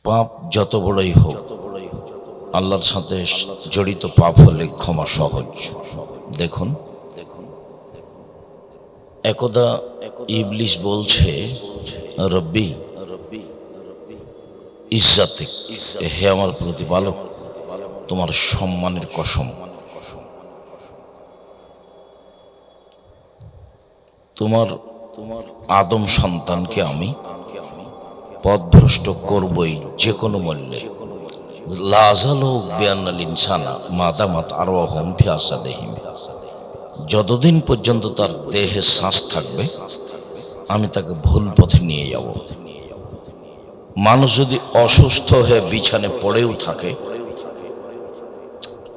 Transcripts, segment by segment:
পাপ যত বড়ই হোক, আল্লাহর সাথে জড়িত পাপ হলে ক্ষমা সহজ। দেখুন, একদা ইবলিস বলছে, রব্বি ইজ্জাতিক, হে আমার প্রতিপালক, তোমার সম্মানের কসম, তোমার আদম সন্তানকে আমি পথভ্রষ্ট করবই যে কোনো মূল্যে। লাজালু বিআন্নাল ইনসানা মাদামাত আরওয়াহুম ফি আসাদিহিম, যতদিন পর্যন্ত তার দেহে শ্বাস থাকবে আমি তাকে ভুল পথে নিয়ে যাব। মানুষ যদি অসুস্থ হয়ে বিছানে পড়েও থাকে,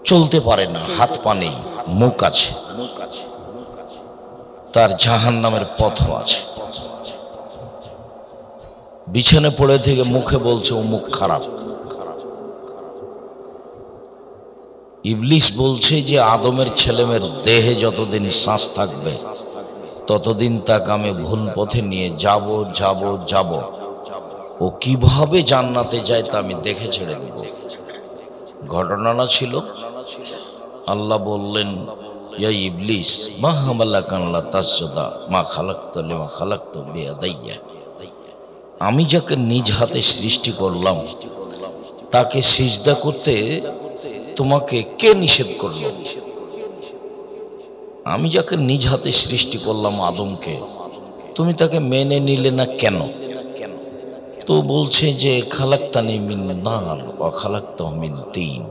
চলতে পারে না, হাত পা নেই, মুখ আছে, তার জাহান্নামের পথও আছে। বিছানে পড়ে থেকে মুখে বলছে ও মুখ খারাপ। ইবলিস বলছে যে আদমের ছেলেমেয়ের দেহে যতদিন শ্বাস থাকবে ততদিন তাকে আমি ভুল পথে নিয়ে যাব যাব যাব। ও কিভাবে জান্নাতে যায় তা আমি দেখে ছেড়ে দেব। ঘটনাটা ছিল, আল্লাহ বললেন, ইয়া ইবলিস মা হামালাকা আল্লা তাসজুদা মা খালাকতু লিমা খালাকতু বিয়াদাইয়া, আমি যাকে নিজ হাতে সৃষ্টি করলাম তাকে সিজদা করতে তোমাকে কে নিষেধ করলো? আমি যাকে নিজ হাতে সৃষ্টি করলাম আদমকে, তুমি তাকে মেনে নিলে না কেন? তো বলছে যে খালাকতানি মিন নার ওয়া খালাকতাহু মিন তিন,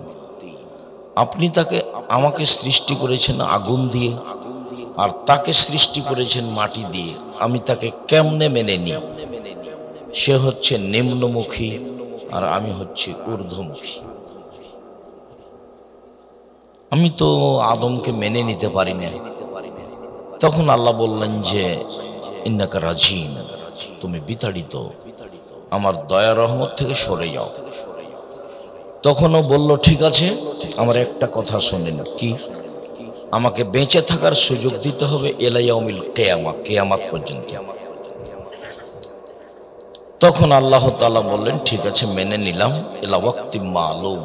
আপনি তাকে আমাকে সৃষ্টি করেছেন আগুন দিয়ে আর তাকে সৃষ্টি করেছেন মাটি দিয়ে, আমি তাকে কেমনে মেনে নিই? সে হচ্ছে নিম্নমুখী আর আমি হচ্ছে ঊর্ধ্বমুখী। আমি তো আদমকে মেনে নিতে পারি না। তখন আল্লাহ বললেন যে ইন্নাকা রাজিম, তুমি বিতাড়িত, আমার দয়া রহমত থেকে সরে যাও। তখনও বলল, ঠিক আছে, আমার একটা কথা শোনেন। কি? আমাকে বেঁচে থাকার সুযোগ দিতে হবে ইলা ইয়াউমিল কিয়ামা, কিয়ামত পর্যন্ত। তখন আল্লাহ তাআলা বললেন, ঠিক আছে, মেনে নিলাম, ইলা ওয়াক্তিম মালুম,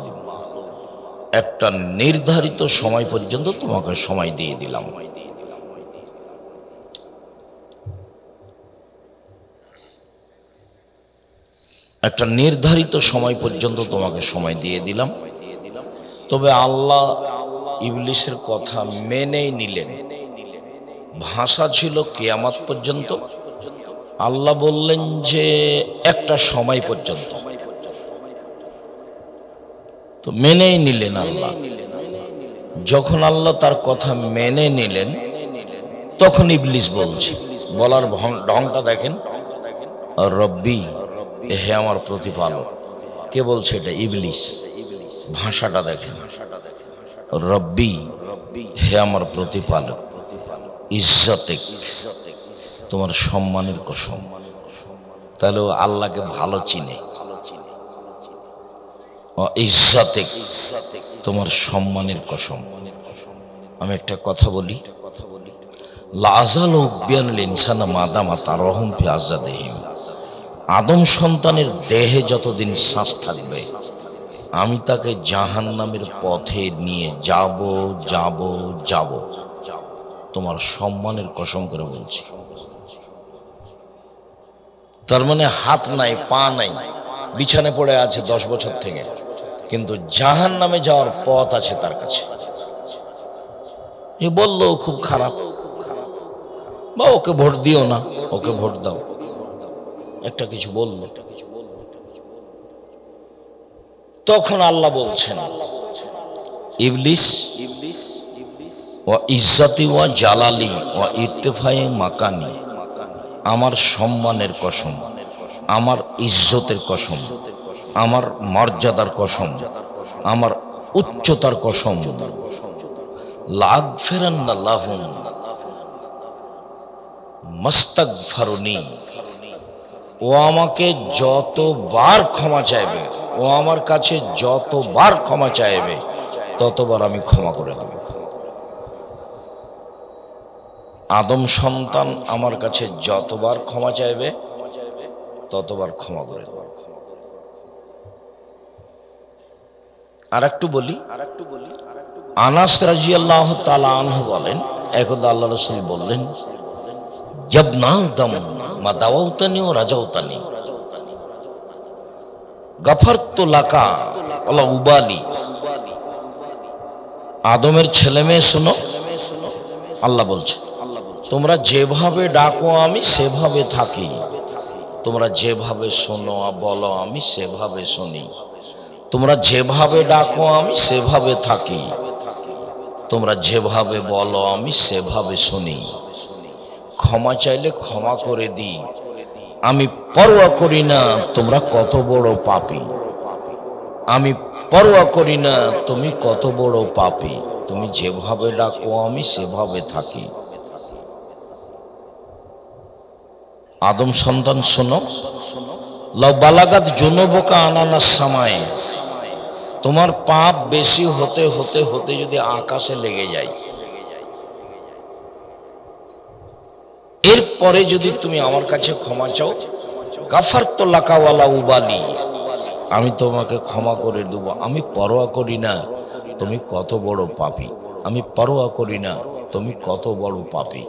একটা নির্ধারিত সময় পর্যন্ত তোমাকে সময় দিয়ে দিলাম। একটা নির্ধারিত সময় পর্যন্ত তোমাকে সময় দিয়ে দিলাম। তবে আল্লাহ ইবলিসের কথা মেনেই নিলেন। ভাষা ছিল কিয়ামত পর্যন্ত, আল্লাহ বললেন যে একটা সময় পর্যন্ত। তো মেনেই নিলেন আল্লাহ। যখন আল্লাহ তার কথা মেনে নিলেন তখন ইবলিস বলছে, বলার ঢংটা দেখেন, রব্বি, হে আমার প্রতিপালক। কে বলছে এটা? ইবলিস। ভাষাটা দেখেন, রব্বি, হে আমার প্রতিপালক, ইজ্জতিক, তোমার সম্মানের কসম। তাহলে ও আল্লাহকে ভালো চিনে। ও ইজ্জতিক, তোমার সম্মানের কসম। আমি একটা কথা বলি, লাজালু বিআন্নাল ইনসানা মাদামাত আরওয়াহুম ফি আসাদিহিম, আদম সন্তানের দেহে যতদিন শ্বাস থাকবে আমি তাকে জাহান্নামের পথে নিয়ে যাব যাব যাব। তোমার সম্মানের কসম করে বলছি। তার মানে হাত নাই, পা নাই, বিছানে পড়ে আছে 10 বছর থেকে, কিন্তু জাহান্নামে যাওয়ার পথ আছে তার কাছে। এ বললো খুব খারাপ, বা ওকে ভোট দিও না, ওকে ভোট দাও, একটা কিছু বলল। তখন আল্লাহ বলছেন, ইবলিস, ওয়া ইজ্জতি ওয়া জালালি ওয়া ইরতিফায়ে মাকানি, আমার সম্মানের কসম, আমার ইজ্জতের কসম, আমার মর্যাদার কসম, আমার উচ্চতার কসম, লাগফিরান্না লাহুম মাস্তাগফারুনি, ও আমাকে যতবার ক্ষমা চাইবে, ও আমার কাছে যতবার ক্ষমা চাইবে ততবার আমি ক্ষমা করে দেব। আদম সন্তান আমার কাছে যতবার ক্ষমা চাইবে ততবার ক্ষমা করে দেব। আর একটু বলি, আনাস রাদিয়াল্লাহু তাআলা আনহু বলেন, একদা আল্লাহ রাসূল বললেন, জব নাদম মা দাওয়াতানি ও রাজাউতানি গাফারতু লাকা ওয়ালা উবালি। আদমের ছেলে মেয়ে শোনো, আল্লাহ বলছে, তোমরা যেভাবে ডাকো আমি সেভাবে থাকি, তোমরা যেভাবে শোনো বলো আমি সেভাবে শুনি, তোমরা যেভাবে ডাকো আমি সেভাবে থাকি, তোমরা যেভাবে বলো আমি সেভাবে শুনি। ক্ষমা চাইলে ক্ষমা করে দিই, আমি পরোয়া করি না তোমরা কত বড় পাপী, আমি পরোয়া করি না তুমি কত বড় পাপী, তুমি যেভাবে ডাকো আমি সেভাবে থাকি। আদম সন্তান শোনো, লাউ বালাগাত জুনুবুকা আনানাস সামায়ে, তোমার পাপ বেশি হতে হতে হতে যদি আকাশে লেগে যায়, এরপরে যদি তুমি আমার কাছে ক্ষমা চাও, গাফারতু লাকা ওয়ালা উবালি, আমি তোমাকে ক্ষমা করে দেব, আমি পরোয়া করি না তুমি কত বড় পাপী, আমি পরোয়া করি না তুমি কত বড় পাপী,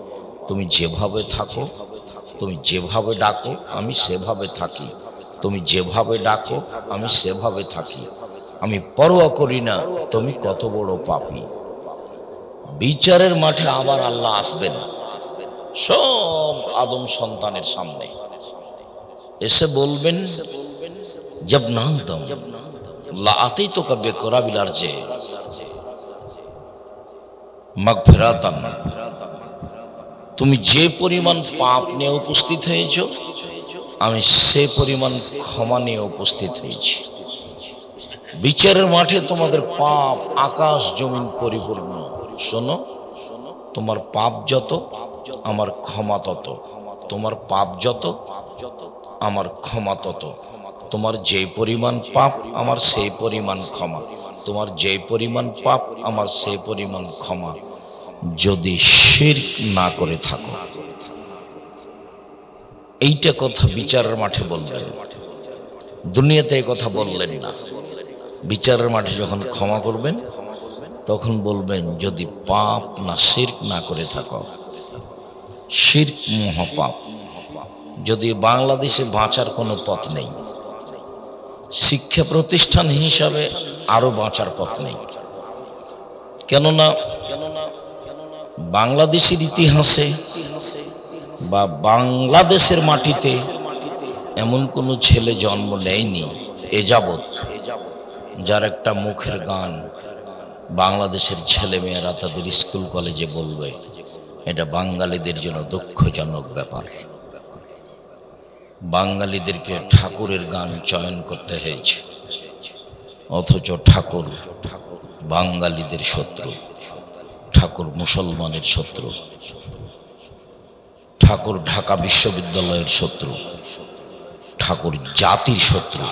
তুমি যেভাবে থাকো, তুমি যেভাবে ডাকো আমি সেভাবে থাকি, তুমি যেভাবে ডাকো আমি সেভাবে থাকি, আমি পরোয়া করি না তুমি কত বড় পাপী। বিচারের মাঠে আবার আল্লাহ আসবেন সব আদম সন্তানের সামনে, এসে বলবেন, জব নাদম লা আতাইতুকা বিকুরাবিল আরজি মাগফিরাতান, তুমি যে পরিমাণ পাপ নিয়ে উপস্থিত হয়েছো আমি সে পরিমাণ ক্ষমা নিয়ে উপস্থিত হয়েছি। বিচারের মাঠে তোমাদের পাপ আকাশ জমিন পরিপূর্ণ। শোনো, তোমার পাপ যত আমার ক্ষমা তত, তোমার পাপ যত আমার ক্ষমা তত, তোমার যে পরিমাণ পাপ আমার সেই পরিমাণ ক্ষমা, তোমার যে পরিমাণ পাপ আমার সেই পরিমাণ ক্ষমা, যদি শিরক না করে থাকো। এইটা কথা বিচারের মাঠে বলবেন, দুনিয়াতে এই কথা বললেন না। বিচারের মাঠে যখন ক্ষমা করবেন তখন বলবেন, যদি পাপ না শিরক না করে থাকো। শিরক মহাপাপ। যদি বাংলাদেশে বাঁচার কোনো পথ নেই, শিক্ষা প্রতিষ্ঠান হিসাবে আরো বাঁচার পথ নেই। কেননা বাংলাদেশের ইতিহাসে বা বাংলাদেশের মাটিতে এমন কোনো ছেলে জন্ম নেয়নি এ যাবৎ যার একটা মুখের গান বাংলাদেশের ছেলেমেয়েরা তাদের স্কুল কলেজে বলবে। এটা বাঙালিদের জন্য দুঃখজনক ব্যাপার। বাঙালিদেরকে ঠাকুরের গান চয়ন করতে হয়েছে, অথচ ঠাকুর বাঙালিদের শত্রু, ঠাকুর মুসলমানের শত্রু, ঠাকুর ঢাকা বিশ্ববিদ্যালয়ের শত্রু, ঠাকুর জাতির শত্রু।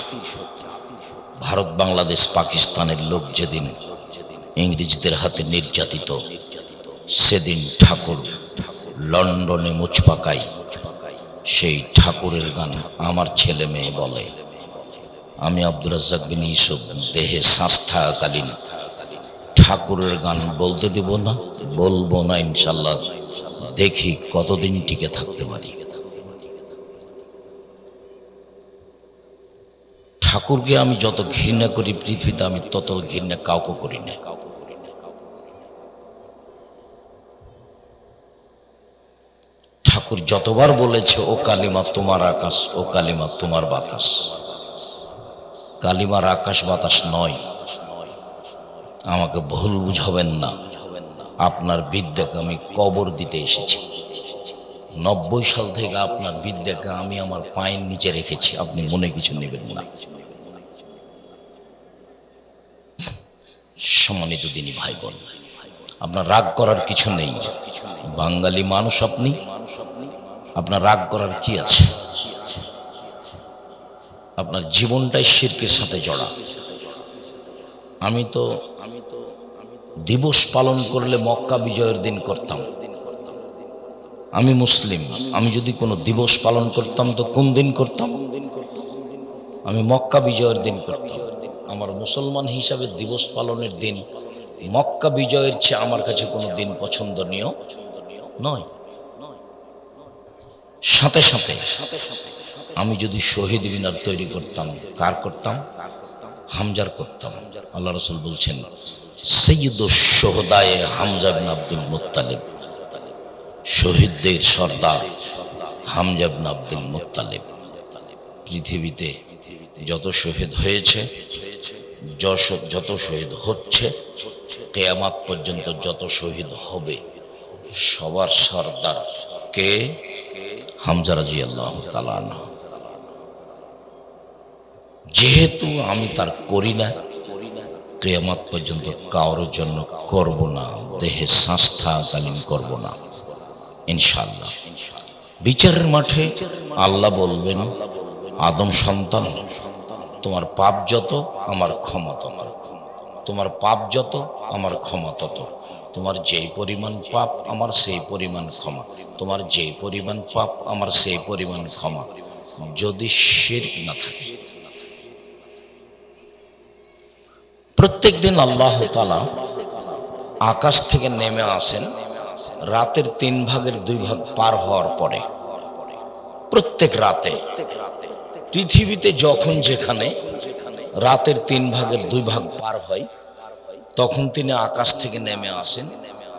ভারত বাংলাদেশ পাকিস্তানের লোক যেদিন ইংরেজদের হাতে নির্যাতিত, সেদিন ঠাকুর লন্ডনে মুচ পাকাই। সেই ঠাকুরের গান আমার ছেলে মেয়ে বলে। আমি আব্দুর রাজ্জাক বিন ইউসুফ দেহে শ্বাস থাকাকালীন ঠাকুরের গান বলতে দেব না, বলবো না ইনশাল্লাহ। দেখি কতদিন টিকে থাকতে পারি। ঠাকুরকে আমি যত ঘৃণা করি পৃথিবীতে, আমি তত ঘৃণা কাউকে করি না। ঠাকুর যতবার বলেছে, ও কালিমা তোমার আকাশ, ও কালিমা তোমার বাতাস। কালিমার আকাশ বাতাস নয়। আমাকে ভুল বুঝাবেন না, আপনার বিদ্যাকে আমি কবর দিতে এসেছি। 90 সাল থেকে আপনার বিদ্যাকে আমি আমার পায়ের নিচে রেখেছি, আপনি মনে কিছু নেবেন না। সম্মানিত দিনী ভাই বোন, আপনার রাগ করার কিছু নেই। বাঙালি মানুষ আপনি, আপনার রাগ করার কি আছে? আপনার জীবনটাই শিরকের সাথে জড়া। আমি তো দিবস পালন করলে মক্কা বিজয়ের দিন করতাম। আমি মুসলিম, আমি যদি কোনো দিবস পালন করতাম তো কোন দিন করতাম? আমি মক্কা বিজয়ের দিন করতাম। আমার মুসলমান হিসাবে দিবস পালনের দিন মক্কা বিজয়ের চেয়ে আমার কাছে কোনো দিন পছন্দনীয় নয়। সাথে সাথে আমি যদি শহীদ মিনার তৈরি করতাম, কার করতাম? হামজার করতাম। আল্লাহ রাসূল বলছেন সাইয়্যিদুশ শুহাদায়ে হামজা ইবনে আব্দুল মুত্তালিব, শহীদদের সর্দার হামজা ইবনে আব্দুল মুত্তালিব। পৃথিবীতে যত শহীদ হয়েছে, যত শহীদ হচ্ছে, কিয়ামত পর্যন্ত যত শহীদ হবে, সবার সর্দার কে? হামজা রাদিয়াল্লাহু তাআলা আনহু। যেহেতু আমি তার করি না, কিয়ামত পর্যন্ত কারোর জন্য করব না, দেহে শ্বাস থাকাকালীন করব না ইনশাআল্লাহ। বিচারের মাঠে আল্লাহ বলবেন, আদম সন্তান, তোমার পাপ যত আমার ক্ষমা তত, তোমার পাপ যত আমার ক্ষমা তত, তোমার যেই পরিমাণ পাপ আমার সেই পরিমাণ ক্ষমা, তোমার যেই পরিমাণ পাপ আমার সেই পরিমাণ ক্ষমা, যদি শিরক না থাকে। প্রত্যেক দিন আল্লাহ তাআলা আকাশ থেকে নেমে আসেন রাতের 3 ভাগের 2 ভাগ পার হওয়ার পরে। প্রত্যেক রাতে পৃথিবীতে যখন যেখানে রাতের 3 ভাগের 2 ভাগ পার হয়, তখন তিনি আকাশ থেকে নেমে আসেন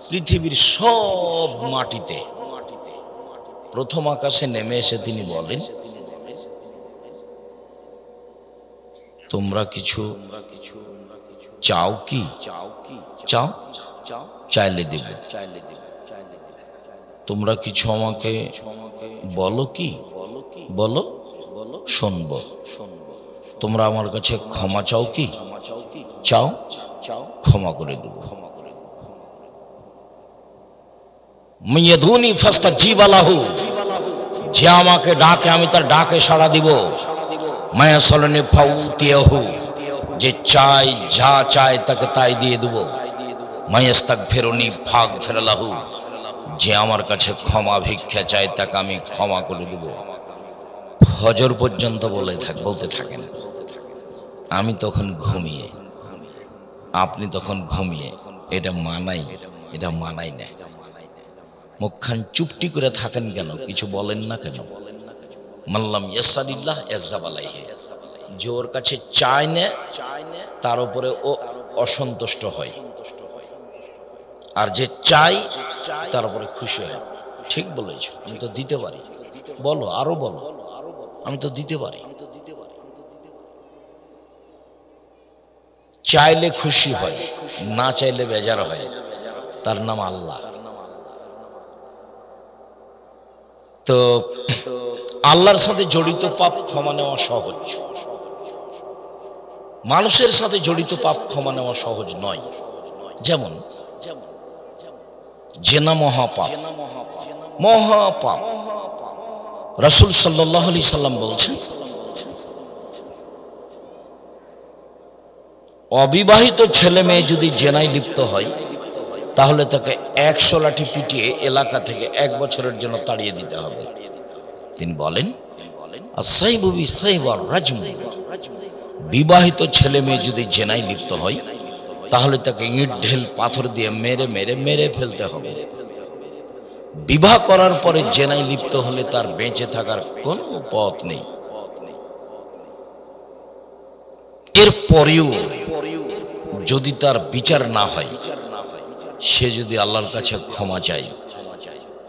পৃথিবীর সব মাটিতে। প্রথম আকাশে নেমে এসে তিনি বলেন, তোমরা কিছু চাও কি? চাও, চাইলে দেব। তোমরা কিছু আমাকে বলো কি? বলো, শুনব। তোমরা আমার কাছে ক্ষমা চাও কি? চাও, ক্ষমা করে দেব। মিয়াদুনি ফাস্তাজিব লাহু, যে আমাকে ডাকে আমি তার ডাকে সাড়া দিব। মায়াসলনি ফাউতিয়াহু, যে চাই, যা চায় তাকে তাই দিয়ে দেব। মায়াস্তাগফিরুনি ফাগফির লাহু, যে আমার কাছে ক্ষমা ভিক্ষা চায় তাকে আমি ক্ষমা করে দেব। ফজর পর্যন্ত বলতে থাকেন। আমি তখন ঘুমিয়ে, আপনি তখন ঘুমিয়ে। এটা মানাই না। মুখখান চুপটি করে থাকেন কেন? কিছু বলেন না কেন? মাল্লাম ইয়াসালিল্লাহ ইয়াগযাব আলাইহি, যে ওর কাছে চায় না তার উপরে ও অসন্তুষ্ট হয়, আর যে চাই তার উপরে খুশি হয়। ঠিক বলেছ, আমি তো দিতে পারি। বলো, আরো বলো, আমি তো দিতে পারি। চাইলে খুশি হয়, না চাইলে বেজার হয়। তার নাম আল্লাহ। তো আল্লাহর সাথে জড়িত পাপ ক্ষমা নেওয়া সহজ, মানুষের সাথে জড়িত পাপ ক্ষমা নেওয়া সহজ নয়। যেমন জেনা মহাপাপ, মহাপাপ। রাসূল সাল্লাল্লাহু আলাইহি সাল্লাম বলছেন, অবিবাহিত ছেলে মেয়ে যদি জেনায় লিপ্ত হয়, তাহলে তাকে 100 লাঠি পিটিয়ে এলাকা থেকে 1 বছরের জন্য তাড়িয়ে দিতে হবে। তিনি বলেন, আস-সাইবু বিস-সাইবার রাজম, বিবাহিত ছেলে মেয়ে যদি জেনায় লিপ্ত হয়, তাহলে তাকে ইট ঢেল পাথর দিয়ে মেরে ফেলতে হবে। বিবাহ করার পরে জেনায় লিপ্ত হলে তার বেঁচে থাকার কোনো পথ নেই। এরপরেও যদি তার বিচার না হয়, সে যদি আল্লাহর কাছে ক্ষমা চায়,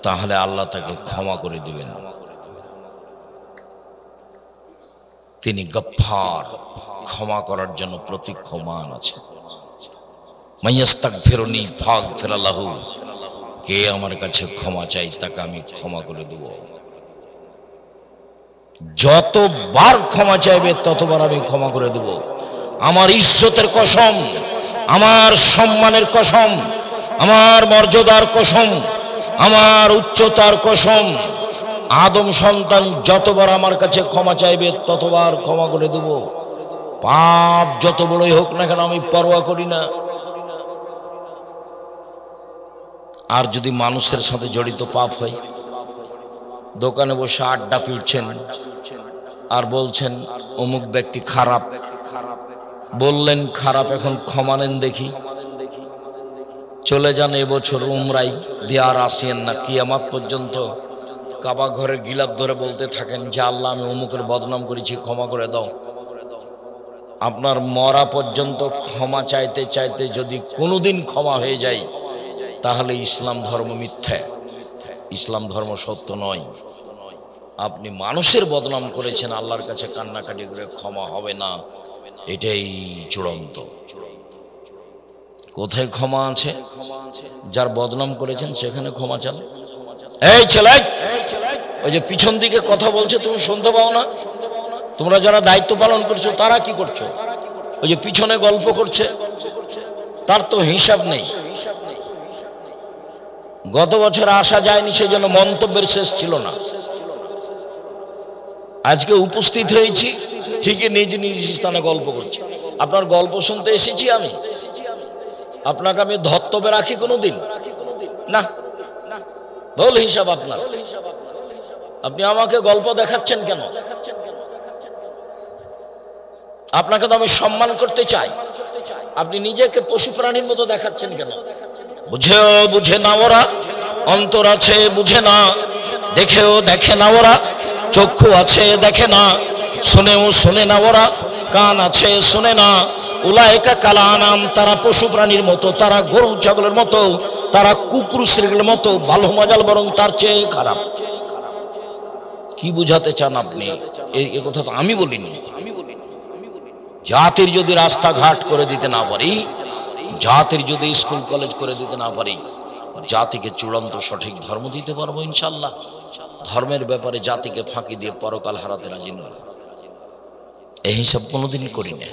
তাহলে আল্লাহ তাকে ক্ষমা করে দিবেন। তিনি গফফার, ক্ষমা করার জন্য প্রতীক্ষমান আছেন। মাইয়াস্তাগফিরুনি ফাগফির লাহু, কে আমার কাছে ক্ষমা চাই তাকে আমি ক্ষমা করে দেব। যতবার ক্ষমা চাইবে ততবার আমি ক্ষমা করে দেব। আমার ইজ্জতের কসম, আমার সম্মানের কসম, আমার মর্যাদার কসম, আমার উচ্চতার কসম, আদম সন্তান যতবার আমার কাছে ক্ষমা চাইবে ততবার ক্ষমা করে দেব। পাপ যত বড়ই হোক না কেন আমি পরোয়া করি না। আর যদি মানুষের সাথে জড়িত পাপ হয়, দোকানে বসে আড্ডা পিটছেন আর বলছেন অমুক ব্যক্তি খারাপ, বললেন খারাপ, এখন ক্ষমা নেন দেখি, চলে যান এবছর উমরাই দিয়ে আর আসেন না। কিয়ামত পর্যন্ত কাবা ঘরের গিলাপ ধরে বলতে থাকেন যে আল্লাহ আমি অমুকের বদনাম করেছি, ক্ষমা করে দাও। আপনার মরা পর্যন্ত ক্ষমা চাইতে চাইতে যদি কোনোদিন ক্ষমা হয়ে যায়, তাহলে ইসলাম ধর্ম মিথ্যা, ইসলাম ধর্ম সত্য নয়। আপনি মানুষের বদনাম করেছেন, আল্লাহর কাছে কান্নাকাটি করে ক্ষমা হবে না, এটাই চূড়ান্ত। কোথায় ক্ষমা আছে? যার বদনাম করেছেন সেখানে ক্ষমা চান। এই ছেলে, ওই যে পিছন দিকে কথা বলছে তুমি শুনতে পাও না? তোমরা যারা দায়িত্ব পালন করছো তারা কি করছো? ওই যে পিছনে গল্প করছে, তার তো হিসাব নেই। গত বছর আসা যায়নি, সেজন্য মন্তব্যের শেষ ছিল না। আজকে উপস্থিত হয়েছি, ঠিকই নিজ নিজ স্থানে গল্প করছি। আপনার গল্প শুনতে এসেছি আমি? আপনাকে আমি ধর্তব্যে রাখি কোনোদিন? না, ভুল হিসাব আপনার। আপনি আমাকে গল্প দেখাচ্ছেন কেন? আপনাকে তো আমি সম্মান করতে চাই, আপনি নিজেকে পশু প্রাণীর মতো দেখাচ্ছেন কেন? বুঝেও বুঝে না ওরা, অন্তর আছে বুঝে না, দেখেও দেখে না ওরা, চক্ষু আছে দেখে না, শুনেও শোনে না ওরা, কান আছে শোনে না। উলাইকা কাল আনাম, তারা পশু প্রাণীর মতো, তারা গরু ছাগলের মতো, তারা কুকুর শ্রীগুলোর মতো, ভালো মজাল বরং তার চেয়ে খারাপ। কি বুঝাতে চান আপনি? এই কথা তো আমি বলিনি। জাতির যদি রাস্তাঘাট করে দিতে না পারি, জাতির যদি স্কুল কলেজ করে দিতে না পারি, জাতিকে চূড়ান্ত সঠিক ধর্ম দিতে পারবো ইনশাল্লাহ। ধর্মের ব্যাপারে জাতিকে ফাঁকি দিয়ে পরকাল হারাতে রাজি নয়, এই হিসাব কোনোদিন করি না।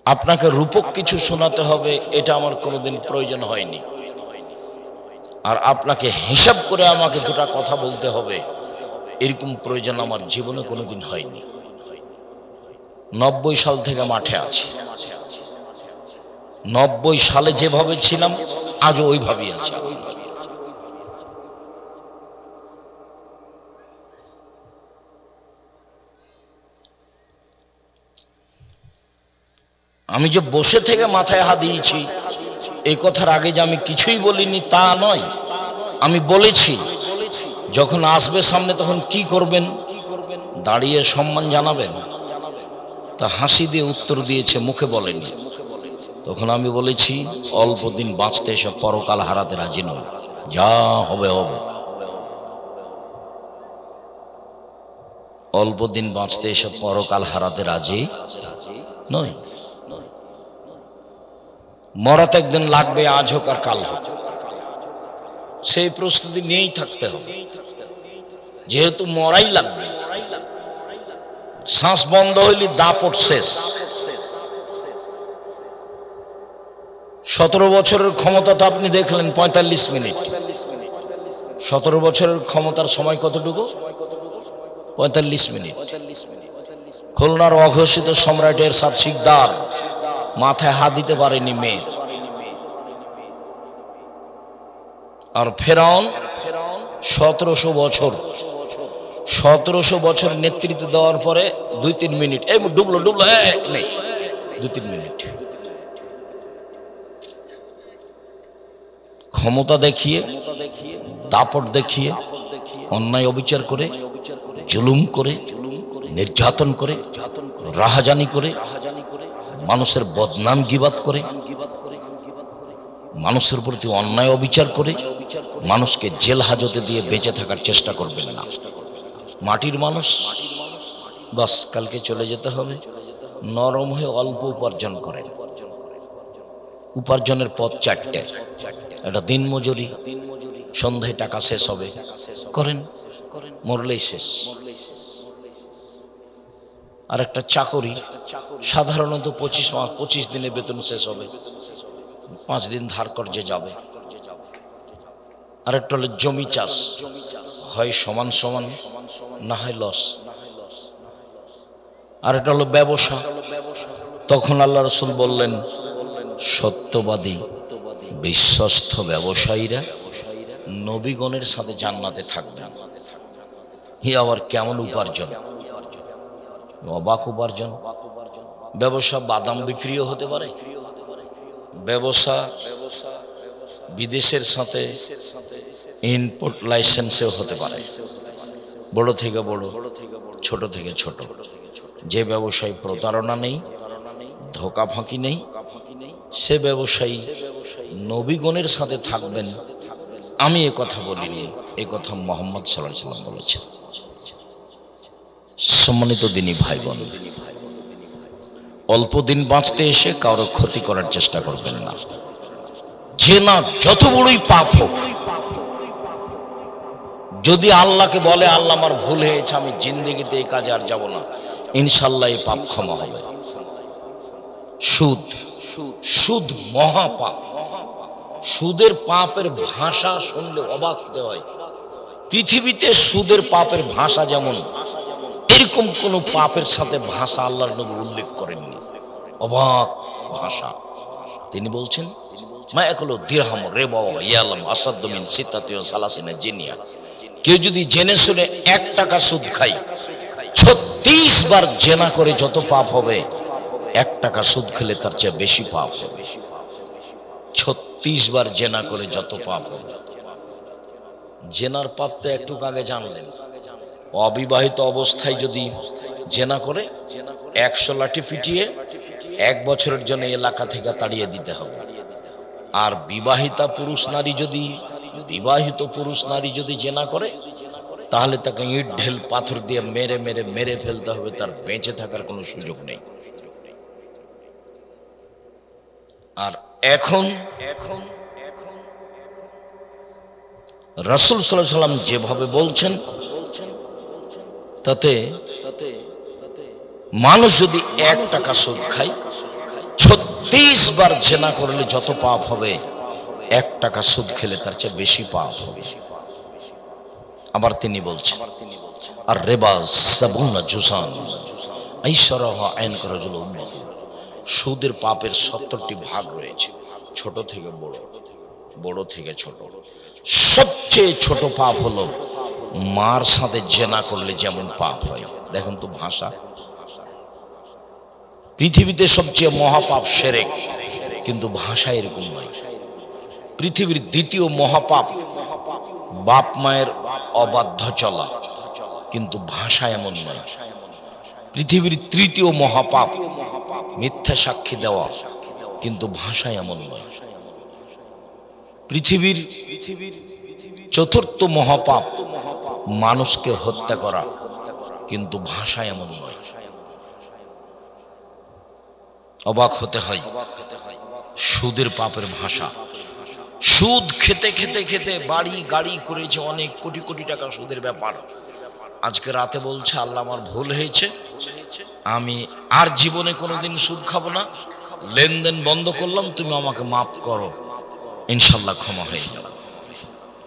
আপনাকে রূপক কিছু শোনাতে হবে এটা আমার কোনোদিন প্রয়োজন হয়নি, আর আপনাকে হিসাব করে আমাকে দুটা কথা বলতে হবে এরকম প্রয়োজন আমার জীবনে কোনোদিন হয়নি। 90 সাল থেকে মাঠে আছি, 90 সালে যেভাবে ছিলাম আজও ওইভাবেই আছি। আমি যে বসে থেকে মাথায় হাত দিয়েছি এই কথার আগে যে আমি কিছুই বলিনি তা নয়, আমি বলেছি যখন আসবে সামনে তখন কি করবেন, দাঁড়িয়ে সম্মান জানাবেন। তা হাসি দিয়ে উত্তর দিয়েছে, মুখে বলেনি। তখন আমি বলেছি অল্প দিন বাঁচতে এসে পরকাল হারাতে রাজি নয়, যা হবে হবে। অল্প দিন বাঁচতে এসে পরকাল হারাতে রাজি নয়। মরাতে একদিন লাগবে, আজ হোক আর কাল হোক, সেই প্রস্তুতি নিয়েই থাকতে হবে। যেহেতু মরাই লাগবে, শ্বাস বন্ধ হইলে দাপট শেষ। 17 বছরের ক্ষমতা তো আপনি দেখলেন 45 মিনিট। 17 বছরের ক্ষমতার সময় কতটুকু? 45 মিনিট। খুলনার অঘোষিত সম্রাট এরশাদ শিকদার মাথায় হাত দিতে পারেনি মেয়ের। আর ফেরাউন 1700 বছর নেতৃত্ব দেওয়ার পরে 2-3 মিনিট, এই ডুবলো নেই, 2-3 মিনিট ক্ষমতা দেখিয়ে, দাপট দেখিয়ে, অন্যায় অবিচার করে, জুলুম করে, নির্যাতন করে, রাহাজানি করে, মানুষের বদনাম গীবাত করে, মানুষের প্রতি অন্যায় অবিচার করে, মানুষকে জেল হাজতে দিয়ে বেঁচে থাকার চেষ্টা করবেন না। মাটির মানুষ, বাস কালকে চলে যেতে হবে। নরম হয়ে অল্প উপার্জন করেন। উপার্জনের পথ 4টে। একটা দিন মজুরি, সন্ধ্যায় টাকা শেষ হবে, করেন, মরলেই শেষ। আর একটা চাকরি, সাধারণত 25 দিনে বেতন শেষ হবে, 5 দিন ধার কর্জে যাবে। আর একটা হলো জমি চাষ, হয় সমান সমান না হয় লস। আর এটা হলো ব্যবসা। তখন আল্লাহ রাসূল বললেন, সত্যবাদী বিশ্বস্ত ব্যবসায়ীরা নবীগণের সাথে জান্নাতে থাকবেন। হি আবার কেমন উপার্জন! অবাক উপার্জন। ব্যবসা বাদাম বিক্রিও হতে পারে, ব্যবসা বিদেশের সাথে ইনপুট লাইসেন্সেও হতে পারে। বড় থেকে বড়, ছোট থেকে ছোট, যে ব্যবসায় প্রতারণা নেই, ধোঁকা ফাঁকি নেই, সে ব্যবসায়ী নবীগণের সাথে থাকবেন। আমি এ কথা বলিনি, এ কথা মুহাম্মদ সাল্লাল্লাহু আলাইহি ওয়াসাল্লাম বলেছেন। সম্মানিত দিনী ভাই বোন, অল্প দিন বাঁচতে এসে কারো ক্ষতি করার চেষ্টা করবেন না। জেনা যত বড়ই পাপ হোক, যদি আল্লাহকে বলে আল্লাহ আমার ভুল হয়েছে, আমি জিন্দেগিতে এই কাজে আর যাব না, ইনশাল্লাহ এই পাপ ক্ষমা হবে। সুদ, সুদ মহাপাপ। সুদের পাপের ভাষা শুনলে অবাক হতে হয়। পৃথিবীতে সুদের পাপের ভাষা যেমন, এরকম কোন পাপের সাথে ভাষা আল্লাহর নবী উল্লেখ করেননি। অবাক ভাষা। তিনি বলছেন, মা একলো দিরহাম রেবা ইয়ালাম আসাদ্দু মিন সিত্তাতিন সালাসিনা জিনিয়া। কেউ যদি জেনে শুনে 1 টাকা সুদ খায়, 36 বার জেনা করে যত পাপ হবে, 1 টাকা সুদ খেলে তার চেয়ে বেশি পাপ হবে। 36 বার জেনা করে যত পাপ হবে। জেনার পাপ তো একটু আগে জানলেন। অবিবাহিত অবস্থায় যদি জেনা করে 100 লাঠি পিটিয়ে 1 বছরের জন্য এলাকা থেকে তাড়িয়ে দিতে হবে। আর বিবাহিত পুরুষ নারী যদি জেনা করে, তাহলে তাকে ইট ঢেল পাথর দিয়ে মেরে মেরে মেরে ফেলতে হবে, তার বেঁচে থাকার কোনো সুযোগ নেই। আর এখন রাসূল সাল্লাল্লাহু আলাইহি ওয়াসাল্লাম যেভাবে বলছেন, তাতে মানুষ যদি 1 টাকা সুদ খায়, 36 বার জেনা করলে যত পাপ হবে, 1 টাকা সুদ খেলে তার চেয়ে বেশি পাপ হবে। আবার তিনি বলছেন, আর রেবা সাবুনা জুসান আইসারাহা আইন করাজুল উম্মাহ। সুদের পাপের 70টি ভাগ রয়েছে, ছোট থেকে বড়, বড় থেকে ছোট। সবচেয়ে ছোট পাপ হলো মার সাথে জেনা করলে যেমন পাপ হয়। দেখেন তো ভাষা। পৃথিবীতে সবচেয়ে মহাপাপ শিরক, কিন্তু ভাষা এরকম নয়। পৃথিবীর দ্বিতীয় মহাপাপ বাপ মায়ের অবাধ্য চলা, কিন্তু ভাষা এমন নয়। পৃথিবীর তৃতীয় মহাপাপ মিথ্যা সাক্ষী দেওয়া, কিন্তু ভাষা এমন নয়। পৃথিবীর চতুর্থ মহাপাপ মানুষকে হত্যা করা, কিন্তু ভাষা এমন নয়। অবাক হতে হয় সুদের পাপের ভাষা। সুদ খেতে খেতে খেতে বাড়ি গাড়ি করেছে, অনেক কোটি কোটি টাকা সুদের ব্যাপার। আজকে রাতে বলছে আল্লাহ আমার ভুল হয়েছে, আমি আর জীবনে কোনোদিন সুদ খাবো না, লেনদেন বন্ধ করলাম, তুমি আমাকে মাফ করো, ইনশাল্লাহ ক্ষমা হয়ে যাবে।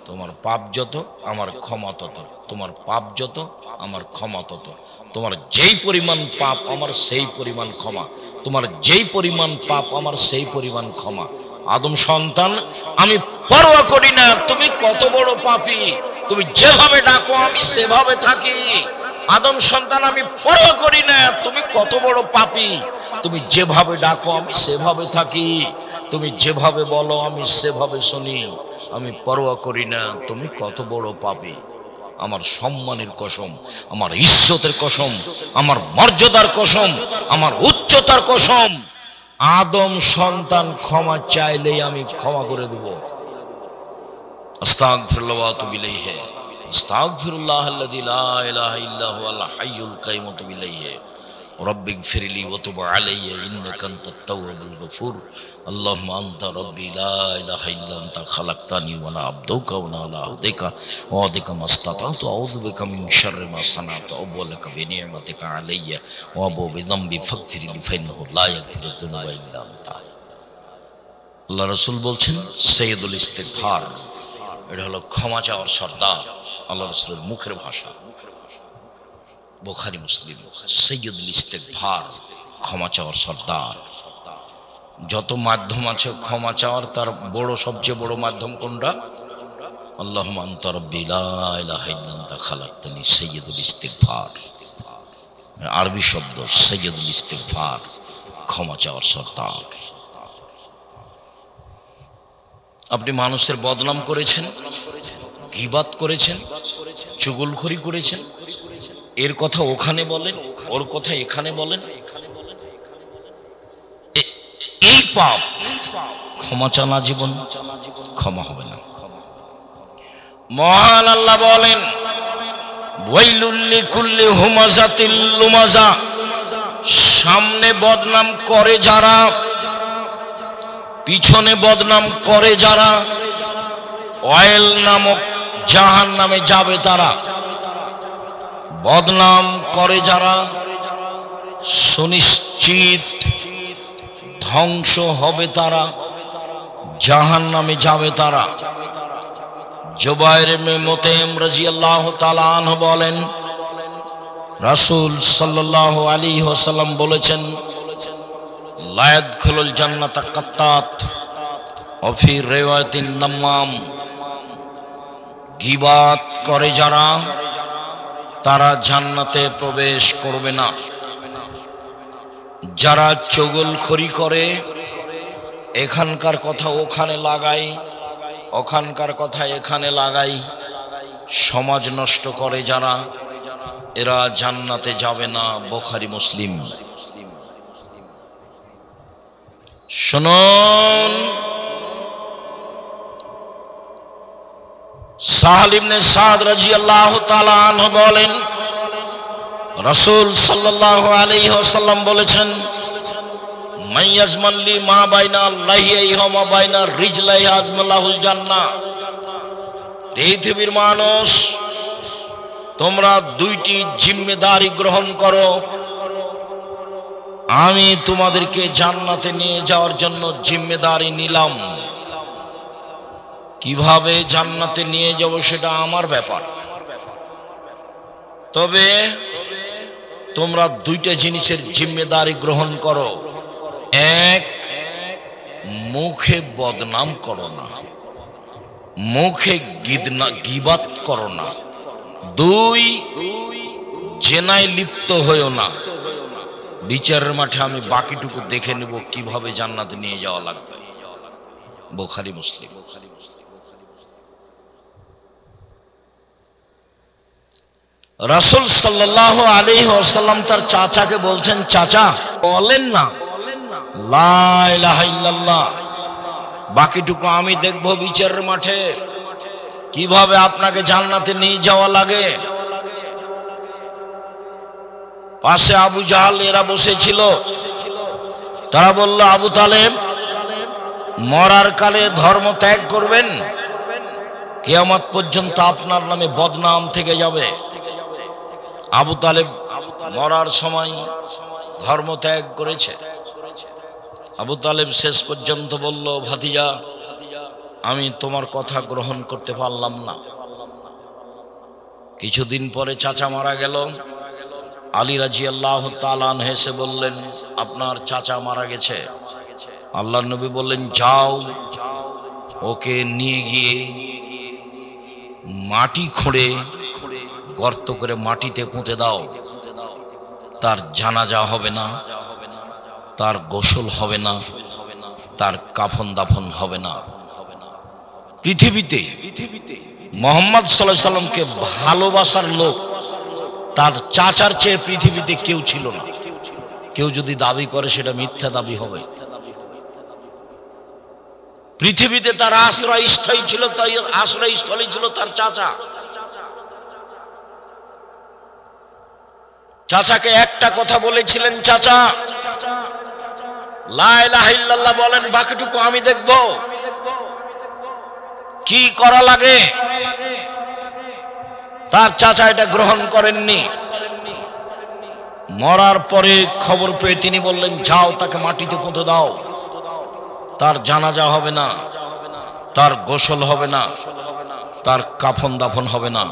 তোমার পাপ যত আমার ক্ষমা তত, তোমার পাপ যত আমার ক্ষমা তত। তোমার যেই পরিমাণ পাপ আমার সেই পরিমাণ ক্ষমা, তোমার যেই পরিমাণ পাপ আমার সেই পরিমাণ ক্ষমা। আদম সন্তান, আমি পরোয়া করি না তুমি কত বড় পাপী, তুমি যেভাবে ডাকো আমি সেভাবে থাকি। আদম সন্তান, আমি পরোয়া করি না তুমি কত বড় পাপী, তুমি যেভাবে ডাকো আমি সেভাবে থাকি, তুমি যেভাবে বলো আমি সেভাবে শুনি। আমি পরোয়া করি না তুমি কত বড় পাপী। আমার সম্মানের কসম, আমার ইজ্জতের কসম, আমার মর্যাদার কসম, আমার উচ্চতার কসম, আদম সন্তান ক্ষমা চাইলেই আমি ক্ষমা করে দেব। আস্তাগফিরুল্লাহ ওয়া আতুবু ইলাইহি, আস্তাগফিরুল্লাহাল্লাযী লা ইলাহা ইল্লা হুয়াল হাইয়ুল কাইয়্যুম ওয়া আতুবু ইলাইহি। রব্বিগফিরলি ওয়া তুব আলাইয়া ইন্নাকা আনতাত তাওয়াবুল গফুর। আল্লাহুম্মা আনতা রব্বি লা ইলাহা ইল্লা আনতা খালাকতানি ওয়া আনা আবদুকা ওয়া আলা আহদিকা ওয়া আদিকা মাসতাতাতু আউযু বিকা মিন শাররি মা সানাতু আবুউ লাকা বিনি'মাতিকা আলাইয়া ওয়া আবুউ বিযামবি ফাগফিরলি ফাইন্নাহু লা ইয়াগফিরুয যুনুবা ইল্লা আনতা। আল্লাহ রাসূল বলছেন সাইয়্যিদুল ইস্তিগফার, এটা হলো ক্ষমা চাওয়ার সর্দার। আল্লাহ রাসূলের মুখের ভাষা। বুখারী মুসলিম। সাইয়্যিদুল ইস্তিগফার, ক্ষমা চাওয়ার সর্দার। যত মাধ্যম আছে ক্ষমা চাওয়ার, তার বড়, সবচেয়ে বড় মাধ্যম কোনটা? আল্লাহুম্মা আনতা রাব্বি লা ইলাহা ইল্লা আনতা খালাকতানি, সাইয়্যিদুল ইস্তিগফার। আরবি শব্দ সৈয়দুল ইস্তিগফার, ক্ষমা চাওয়ার সর্দার। আপনি মানুষের বদনাম করেছেন, গীবাত করেছেন, চুগলখড়ি করেছেন, এর কথা ওখানে বলেন, ওর কথা এখানে বলেন, এই পাপ ক্ষমা চান আজীবন, ক্ষমা হবে না। মহান আল্লাহ বলেন, ওয়াইলুল লিকুল্লি হুমাযাতিল লুমাযা, সামনে বদনাম করে যারা, পিছনে বদনাম করে যারা, ওয়াইল নামক জাহান্নামে যাবে তারা। বদনাম করে যারা সুনিশ্চিত ধ্বংস হবে তারা, জাহান্নামে যাবে তারা। জুবাইর ইবনে মুতাইম রাদিয়াল্লাহু তাআলা আনহু বলেন, রাসূল সাল্লাল্লাহু আলাইহি ওয়াসাল্লাম বলেছেন, লা ইয়াদখুলুল জান্নাতা কাত্তাত ওয়া ফি রিওয়ায়াতিন নাম্মাম, গীবাত করে যারা তারা জান্নাতে প্রবেশ করবে না। যারা চগলখড়ি করে, এখানকার কথা ওখানে লাগাই, ওখানকার কথা এখানে লাগাই, সমাজ নষ্ট করে যারা, এরা জান্নাতে যাবে না। বুখারী মুসলিম। শুনুন, সাহল ইবনে সাদ রাদিয়াল্লাহু তাআলা আনহু বলেন, রাসূল সাল্লাল্লাহু আলাইহি ওয়াসাল্লাম বলেছেন, মান ইয়াজমান লি মা বাইনা লাহিয়াহি ওয়া মা বাইনা রিজলাহি আজমালাহুল জান্নাহ। পৃথিবীর মানুষ, তোমরা দুইটি জিম্মেদারি গ্রহণ করো, আমি তোমাদেরকে জান্নাতে নিয়ে যাওয়ার জন্য জিম্মেদারি নিলাম। কিভাবে জান্নাতে নিয়ে যাব সেটা আমার ব্যাপার, তবে তোমরা দুইটা জিনিসের জিম্মেদারি গ্রহণ করো। এক, মুখে বদনাম করো না, মুখে গীবাত করো না। দুই, জেনায় লিপ্ত হইও না। বিচারের মাঠে আমি বাকিটুকু দেখে নেব কিভাবে জান্নাতে নিয়ে যাওয়া লাগবে। বুখারী মুসলিম। রাসূল সাল্লাল্লাহু আলাইহি ওয়াসাল্লাম তার চাচাকে বলছেন, চাচা বলেন না লা ইলাহা ইল্লাল্লাহ, বাকিটুকু আমি দেখব বিচারের মাঠে কিভাবে আপনাকে জান্নাতে নিয়ে যাওয়া লাগে। পাশে আবু জাহাল এরা বসেছিল, তারা বলল, আবু তালেব মরার কালে ধর্ম ত্যাগ করবেন, কিয়ামত পর্যন্ত আপনার নামে বদনাম থেকে যাবে। আবু তালেব মরার সময় ধর্ম ত্যাগ করেছে। আবু তালেব শেষ পর্যন্ত বলল, ভাতিজা আমি তোমার কথা গ্রহণ করতে পারলাম না। কিছুদিন পরে চাচা মারা গেল। আলী রাদিয়াল্লাহু তাআলা আনহু এসে বললেন, আপনার চাচা মারা গেছে। আল্লাহর নবী বললেন, যাও ওকে নিয়ে গিয়ে মাটি খুঁড়ে গর্ত করে মাটিতে পুঁতে দাও। তার জানাজা হবে না, তার গোসল হবে না, তার কাফন দাফন হবে না। পৃথিবীতে মুহাম্মদ সাল্লাল্লাহু আলাইহি সাল্লামকে ভালোবাসার লোক তার চাচার চেয়ে পৃথিবীতে কেউ ছিল না। কেউ যদি দাবি করে সেটা মিথ্যা দাবি হবে। পৃথিবীতে তার আশ্রয়স্থল ছিল, তাই আশ্রয়স্থলই ছিল তার চাচা। চাচাকে একটা কথা বলেছিলেন, চাচা লা ইলাহা ইল্লাল্লাহ বলেন, বাকিটুকু আমি দেখব কি করা লাগে। তার চাচা এটা গ্রহণ করেননি। মরার পরে খবর পেয়ে তিনি বললেন, যাও তাকে মাটিতে পুঁতে দাও। তার জানাজা হবে না, তার গোসল হবে না, তার কাফন দাফন হবে না।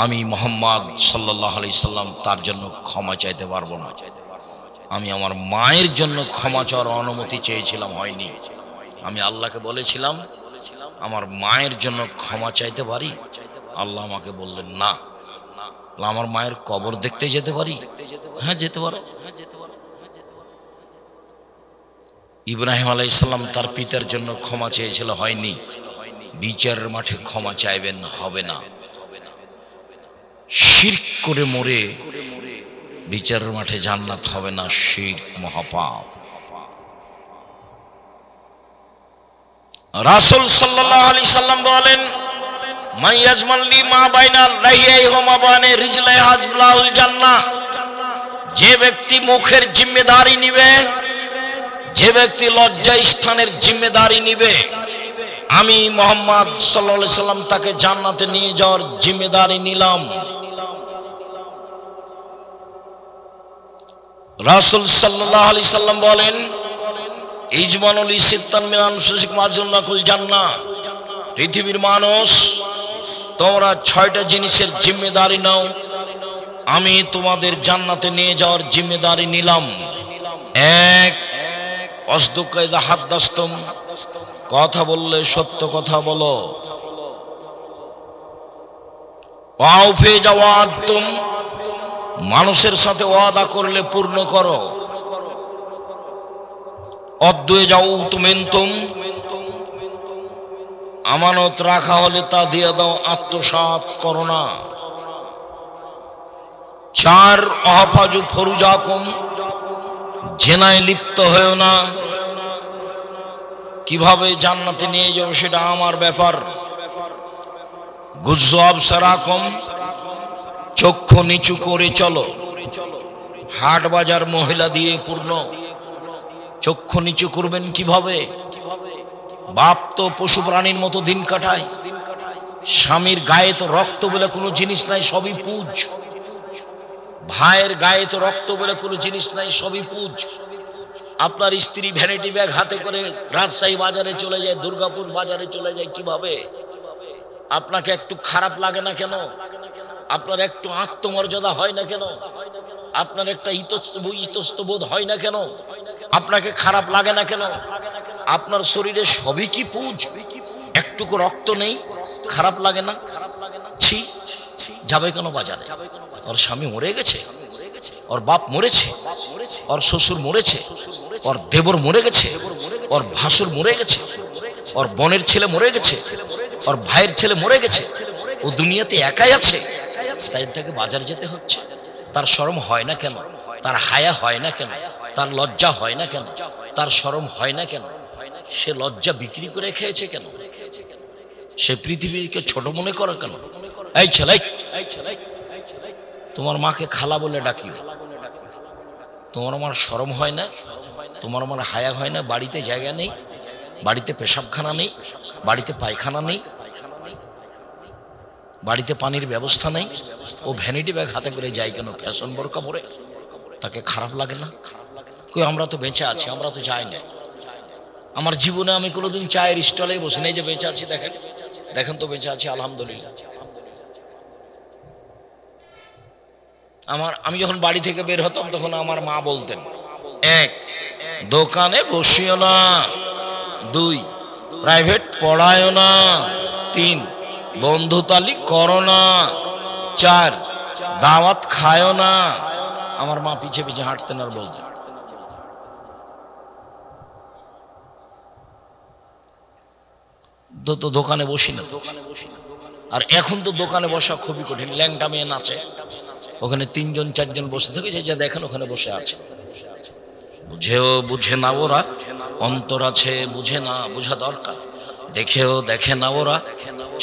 আমি মুহাম্মদ সাল্লাল্লাহু আলাইহি সাল্লাম তার জন্য ক্ষমা চাইতে পারবো না। আমি আমার মায়ের জন্য ক্ষমা চাওয়ার অনুমতি চেয়েছিলাম, হয়নি। আমি আল্লাহকে বলেছিলাম আমার মায়ের জন্য ক্ষমা চাইতে পারি। আল্লাহ আমাকে বললেন না। আমার মায়ের কবর দেখতে যেতে পারি? হ্যাঁ, যেতে পারো। ইব্রাহিম আলাইহিস সালাম তার পিতার জন্য ক্ষমা চেয়েছিল, হয়নি। বিচারের মাঠে ক্ষমা চাইবেন, হবে না। শিরক করে মরে বিচারের মাঠে জান্নাত হবে না, শিরক মহাপাপ। রাসূল সাল্লাল্লাহু আলাইহি সাল্লাম বলেন, মান ইয়াজমান লি মা বাইনা লাহিয়াইহি ওয়া মা বাইনা রিজলাইহি হাজবুল জান্নাহ। যে ব্যক্তি মুখের জিম্মেদারি নিবে, যে ব্যক্তি লজ্জা স্থানের জিম্মেদারি নিবে, আমি মুহাম্মদ সাল্লাল্লাহু আলাইহি সাল্লাম তাকে জান্নাতে নিয়ে যাওয়ার জিম্মেদারি নিলাম। রাসূল সাল্লাল্লাহু আলাইহি সাল্লাম বলেন, ইজমানুল সিত্তান মিন আনফুসিকুম আজুল্লাকুল জান্নাহ। পৃথিবীর মানুষ, তোমরা 6টা জিনিসের জিম্মেদারি নাও, আমি তোমাদের জান্নাতে নিয়ে যাওয়ার জিম্মেদারি নিলাম। 1, অসদুক ইযা হাদাসতুম, কথা বললে সত্য কথা বলো। ওয়াউফি জাওয়াদতুম, মানুষের সাথে ওয়াদা করলে পূর্ণ করো। অদ্দুয়ে জাউতুমিনতুম, আমানত রাখা হলে তা দিয়ে দাও, আত্মসাৎ করো না। 4, অহফাজু ফরুজাকুম, জেনায় লিপ্ত হয়েও না। কিভাবে জান্নাতে নিয়ে যাও সেটা আমার ব্যাপার। গুজ্জু আবসারাকুম, চক্ষু নিচু করে চলো। হাট বাজার মহিলা দিয়ে পূর্ণ, চক্ষু নিচু করবেন কিভাবে? বাপ তো পশু প্রাণীর মতো দিন কাটায়, স্বামীর গায়ে তো রক্ত বলে কোনো জিনিস নাই, সবই পুজ। ভাইয়ের গায়ে তো রক্ত বলে কোনো জিনিস নাই, সবই পুজ। আপনার স্ত্রী ভ্যানিটি ব্যাগ হাতে করে রাজশাহী বাজারে চলে যায়, দুর্গাপুর বাজারে চলে যায়, কিভাবে? আপনাকে একটু খারাপ লাগে না কেন? আপনার একটু আত্মমর্যাদা হয় না কেন? আপনার একটা ইতস্তবোধ হয় না কেন? আপনাকে খারাপ লাগে না কেন? আপনার শরীরে সবই কি পুজ, একটুকু রক্ত নেই, খারাপ লাগে না? ছি, যাবে কেন বাজারে? ওর স্বামী মরে গেছে, ওর বাপ মরেছে, ওর শ্বশুর মরেছে, ওর দেবর মরে গেছে, ওর ভাসুর মরে গেছে, ওর বোনের ছেলে মরে গেছে, ওর ভাইয়ের ছেলে মরে গেছে, ও দুনিয়াতে একাই আছে, তাই তাকে বাজারে যেতে হচ্ছে। তার শরম হয় না কেন? তার হায়া হয় না কেন? তার লজ্জা হয় না কেন? তার শরম হয় না কেন? সে লজ্জা বিক্রি করে খেয়েছে কেন? সে পৃথিবীকে ছোট মনে করে কেন? এই ছেলে, তোমার মাকে খালা বলে ডাকিও। তোমার আমার শরম হয় না? তোমার আমার হায়া হয় না? বাড়িতে জায়গা নেই, বাড়িতে পেশাবখানা নেই, বাড়িতে পায়খানা নেই, বাড়িতে পানির ব্যবস্থা নেই, ও ভ্যানিটি ব্যাগ হাতে করে যায় কেন? ফ্যাশন বোরকা পরে, তাকে খারাপ লাগে না? কই আমরা তো বেঁচে আছি, আমরা তো যাই না। আমার জীবনে আমি কোনোদিন চায়ের স্টলে বসে নেই যে বেঁচে আছি, দেখেন দেখেন তো বেঁচে আছি, আলহামদুলিল্লাহ। আমি যখন বাড়ি থেকে বের হতাম তখন আমার মা বলতেন, 1, দোকানে বসিও না। 2, প্রাইভেট পড়ায়ও না। 3, বন্ধুতালি করো না। 4, দাওয়াত খায়ও না। আমার মা পিছে পিছে হাঁটতেন আর বলতেন। তো দোকানে বসি না। আর এখন তো দোকানে বসা খুবই কঠিন। ল্যাংটা মেয়ে নাচে, ওখানে 3জন 4জন বসে থাকে, যে দেখেন ওখানে বসে আছে। বুঝেও বুঝে না ওরা, অন্তর আছে বুঝে না, বোঝা দরকার। দেখেও দেখে না ওরা,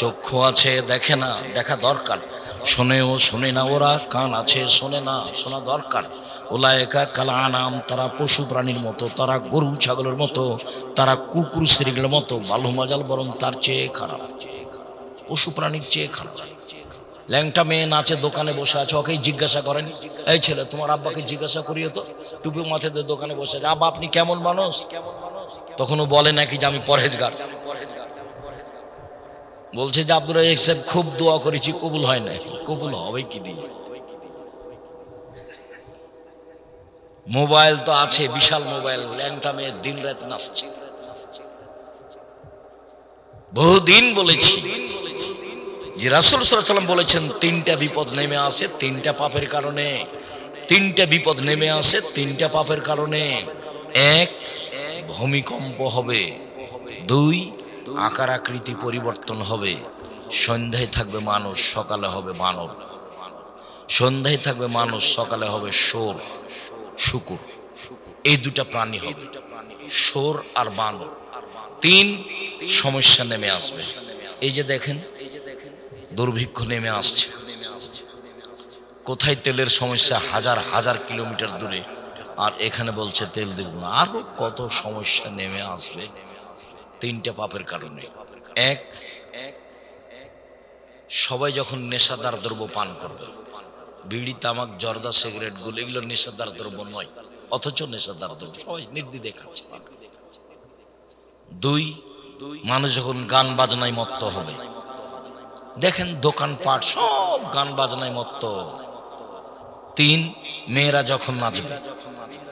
চক্ষু আছে দেখে না, দেখা দরকার। শোনেও শোনে না ওরা, কান আছে শোনে না, শোনা দরকার। উলায়েকা কাল আনাম, তারা পশু প্রাণীর মতো, তারা গরু ছাগলের মতো, তারা কুকুর শ্রীগুলোর মতো। বালু মাজাল বরং তার চেয়ে খারাপ, পশু প্রাণীর চেয়ে খারাপ। ল্যাংটা মেয়ে নাচে, দোকানে বসে আছে, ওকেই জিজ্ঞাসা করেন, এই ছেলে তোমার আব্বাকে জিজ্ঞাসা করিও তো, টুপি মাথায় দিয়ে দোকানে বসে আছে, আব্বা আপনি কেমন মানুষ? তখনও বলে নাকি যে আমি পরহেজগার। বলছে যে আব্দুর রাজ্জাক সাহেব খুব দোয়া করেছি, কবুল হয় না। কবুল হবে কি দিয়ে? মোবাইল তো আছে, বিশাল মোবাইল, ল্যাংটা মেয়ে দিন রাত নাচছে। বহুদিন বলেছি যে রাসূল সাল্লাল্লাহু আলাইহি ওয়াসাল্লাম বলেছেন তিনটা বিপদ নেমে আসে তিনটা পাপের কারণে, তিনটা বিপদ নেমে আসে তিনটা পাপের কারণে। এক, ভূমিকম্প হবে। দুই, আকার আকৃতি পরিবর্তন হবে। সন্ধ্যায় থাকবে মানুষ, সকালে হবে বানর। সন্ধ্যায় থাকবে মানুষ, সকালে হবে শোর শুকুর। এই দুটা প্রাণী হবে, শোর আর বানর। তিন, সমস্যা নেমে আসবে। এই যে দেখেন দুর্ভিক্ষ নেমে আসছে। কোথায় তেলের সমস্যা, হাজার হাজার কিলোমিটার দূরে, আর এখানে বলছে তেল দেব না। আরো কত সমস্যা নেমে আসবে তিনটা পাপের কারণে। এক, সবাই যখন নেশাদার দ্রব্য পান করবে, বিড়ি তামাক জর্দা সিগারেট গুলো, এগুলো নেশাদার দ্রব্য নয়, অথচ নেশাদার দ্রব্য সবাই নির্দ্বিধায় খাচ্ছে। দুই, মানুষ যখন গান বাজনায় মত্ত হবে, দেখেন দোকানপাট সব গান বাজনায় মত্ত। তিন, মেয়েরা যখন নাচবে,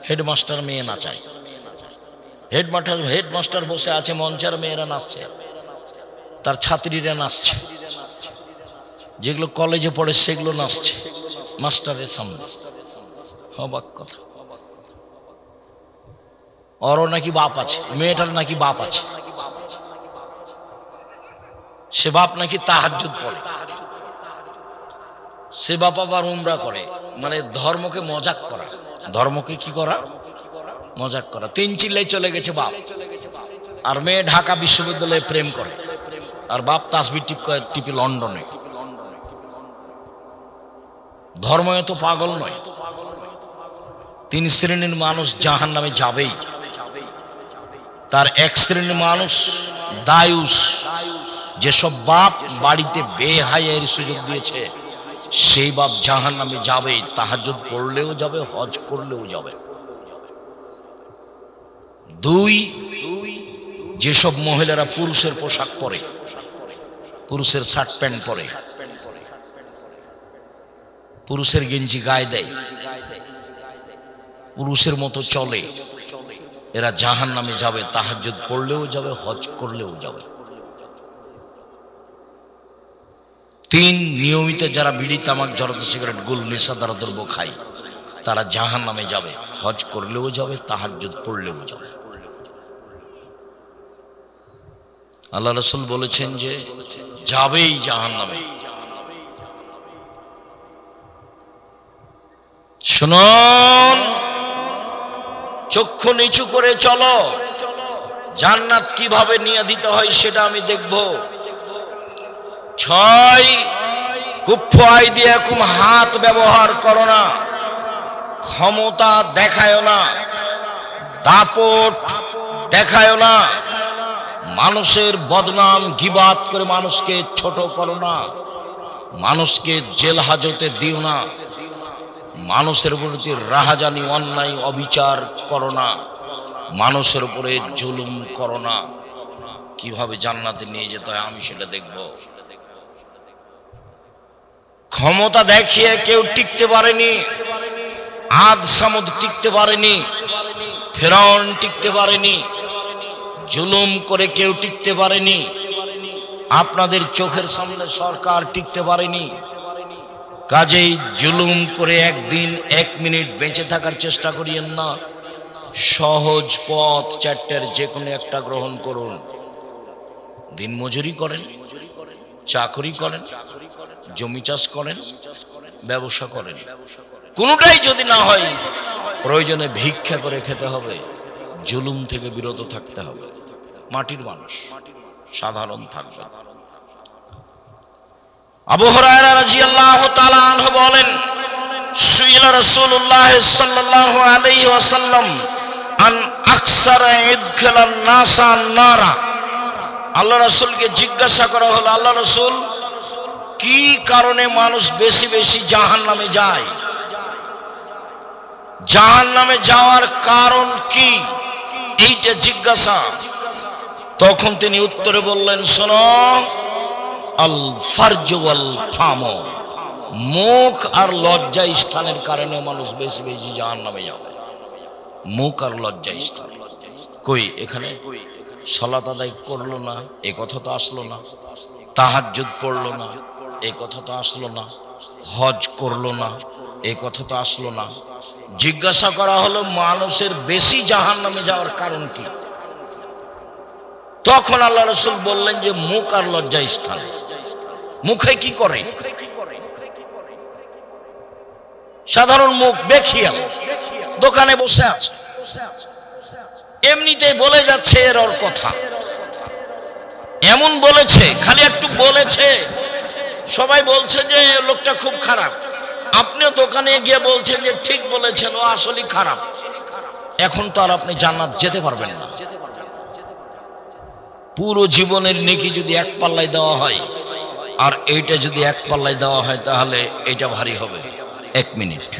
হেডমাস্টার মেয়ে নাচায়, হেডমাস্টার বসে আছে মঞ্চের, মেয়েরা নাচছে, তার ছাত্রীরা নাচছে, যেগুলো কলেজে পড়ে সেগুলো নাচছে মাস্টারের সামনে। অবাক কথা, ওরও নাকি বাপ আছে, মেয়েটার নাকি বাপ আছে, সে বাপ নাকি তাহাজ্জুদ পড়ে, সে বাপ আবার উমরা করে। মানে ধর্মকে মজাক করা, ধর্মকে কি করা, মজাক করা। তিন চিল্লাই চলে গেছে বাপ, আর মেয়ে ঢাকা বিশ্ববিদ্যালয়ে প্রেম করে, আর বাপ তাসবিহ টিপি লন্ডনে। ধর্ম এত পাগল নয়। তিন শ্রেণীর মানুষ জাহান্নামে যাবেই। তার এক শ্রেণীর মানুষ দায়ুস, যেসব বাপ বাড়িতে বেহায়ার সুযোগ দিয়েছে, সেই বাপ জাহান্নামে যাবেই। তাহাজ্জুদ পড়লেও যাবে, হজ করলেও যাবে। দুই, যেসব মহিলারা পুরুষের পোশাক পরে, পুরুষের শার্ট প্যান্ট পরে, পুরুষের গেঞ্জি গায়ে দেয়, পুরুষের মতো চলে, এরা জাহান্নামে যাবে। তাহাজ্জুদ পড়লেও যাবে, হজ করলেও যাবে। তিন, নিয়মিত যারা বিড়ি তামাক জর্দা সিগারেট গুল নেশাদার দ্রব্য খায়, তারা জাহান্নামে যাবে, হজ করলেও যাবে, তাহাজ্জুদ পড়লেও যাবে। আল্লাহ রাসূল বলেছেন যে যাবেই জাহান্নামে। শুনুন, চক্ষু নিচু করে চলো, জান্নাত কিভাবে নিয়ে দিতে হয় সেটা আমি দেখব। ছয়, কুফ্ফু আইদিয়াকুম, হাত ব্যবহার করো না, ক্ষমতা দেখায় না, দাপট দেখায় না, মানুষের বদনাম গিবাত করে মানুষকে ছোট করো না, মানুষকে জেল হাজতে দিও না, মানুষের প্রতি রাহাজানি অন্যায় অবিচার করো না, মানুষের উপরে জুলুম করো না। কিভাবে জান্নাতে নিয়ে যেতে হয় আমি সেটা দেখব। ক্ষমতা দেখিয়ে কেউ টিকতে পারেনি, আদ সামুদ টিকতে পারেনি, ফেরাউন টিকতে পারেনি, জুলুম করে কেউ টিকতে পারেনি, আপনাদের চোখের সামনে সরকার টিকতে পারেনি। কাজেই জুলুম করে একদিন এক মিনিট বেঁচে থাকার চেষ্টা করিয়েন না। সহজ পথ চারটের যে কোনো একটা গ্রহণ করুন। দিন মজুরি করেন, চাকরি করেন, জমি চাষ করেন, ব্যবসা করেন, কোনোটাই যদি না হয় প্রয়োজনে ভিক্ষা করে খেতে হবে। জুলুম থেকে বিরত থাকতে হবে। মাটির মানুষ, সাধারণ থাকবে। আবু হুরায়রা রাদিয়াল্লাহু তাআলা আনহু বলেন, সুইলা রাসূলুল্লাহ সাল্লাল্লাহু আলাইহি ওয়াসাল্লাম আন আকসারা ইদখিলান নাসা নারা। আল্লাহ রাসূলকে জিজ্ঞাসা করা হলো, আল্লাহ রাসূল, কি কারণে মানুষ বেশি বেশি জাহান্নামে যায়? জাহান্নামে যাওয়ার কারণ কি, এইটা জিজ্ঞাসা। তখন তিনি উত্তরে বললেন, শোনো, আল ফারজ ওয়াল ফাম, মুখ আর লজ্জা স্থানের কারণে মানুষ বেশি বেশি জাহান্নামে যাবে। মুখ আর লজ্জা স্থান। কই এখানে সালাত আদায় করলো না, এ কথা তো আসলো না। তাহাজ্জুদ পড়লো না, এই কথা তো আসলো না, হজ করলো না, এই কথা তো আসলো না। জিজ্ঞাসা করা হলো মানুষের বেশি জাহান্নামে যাওয়ার কারণ কি? তখন আল্লাহ রাসূল বললেন যে মুখ আর লজ্জা স্থান। মুখে কি করে? সাধারণ মুখ, বেখিয়াল, দোকানে বসে আছে, এমনিতেই বলে যাচ্ছে এর ওর কথা, এমন বলেছে, খালি একটু বলেছে, সবাই বলছে যে লোকটা খুব খারাপ, আপনিও দোকানে গিয়ে বলছেন যে ঠিক বলেছেন, ও আসলে খারাপ। এখন তো আর আপনি জান্নাত যেতে পারবেন না। পুরো জীবনের নেকি যদি এক পাল্লায় দেওয়া হয় আর এইটা যদি এক পাল্লায় দেওয়া হয় তাহলে এটা ভারী হবে। এক মিনিট।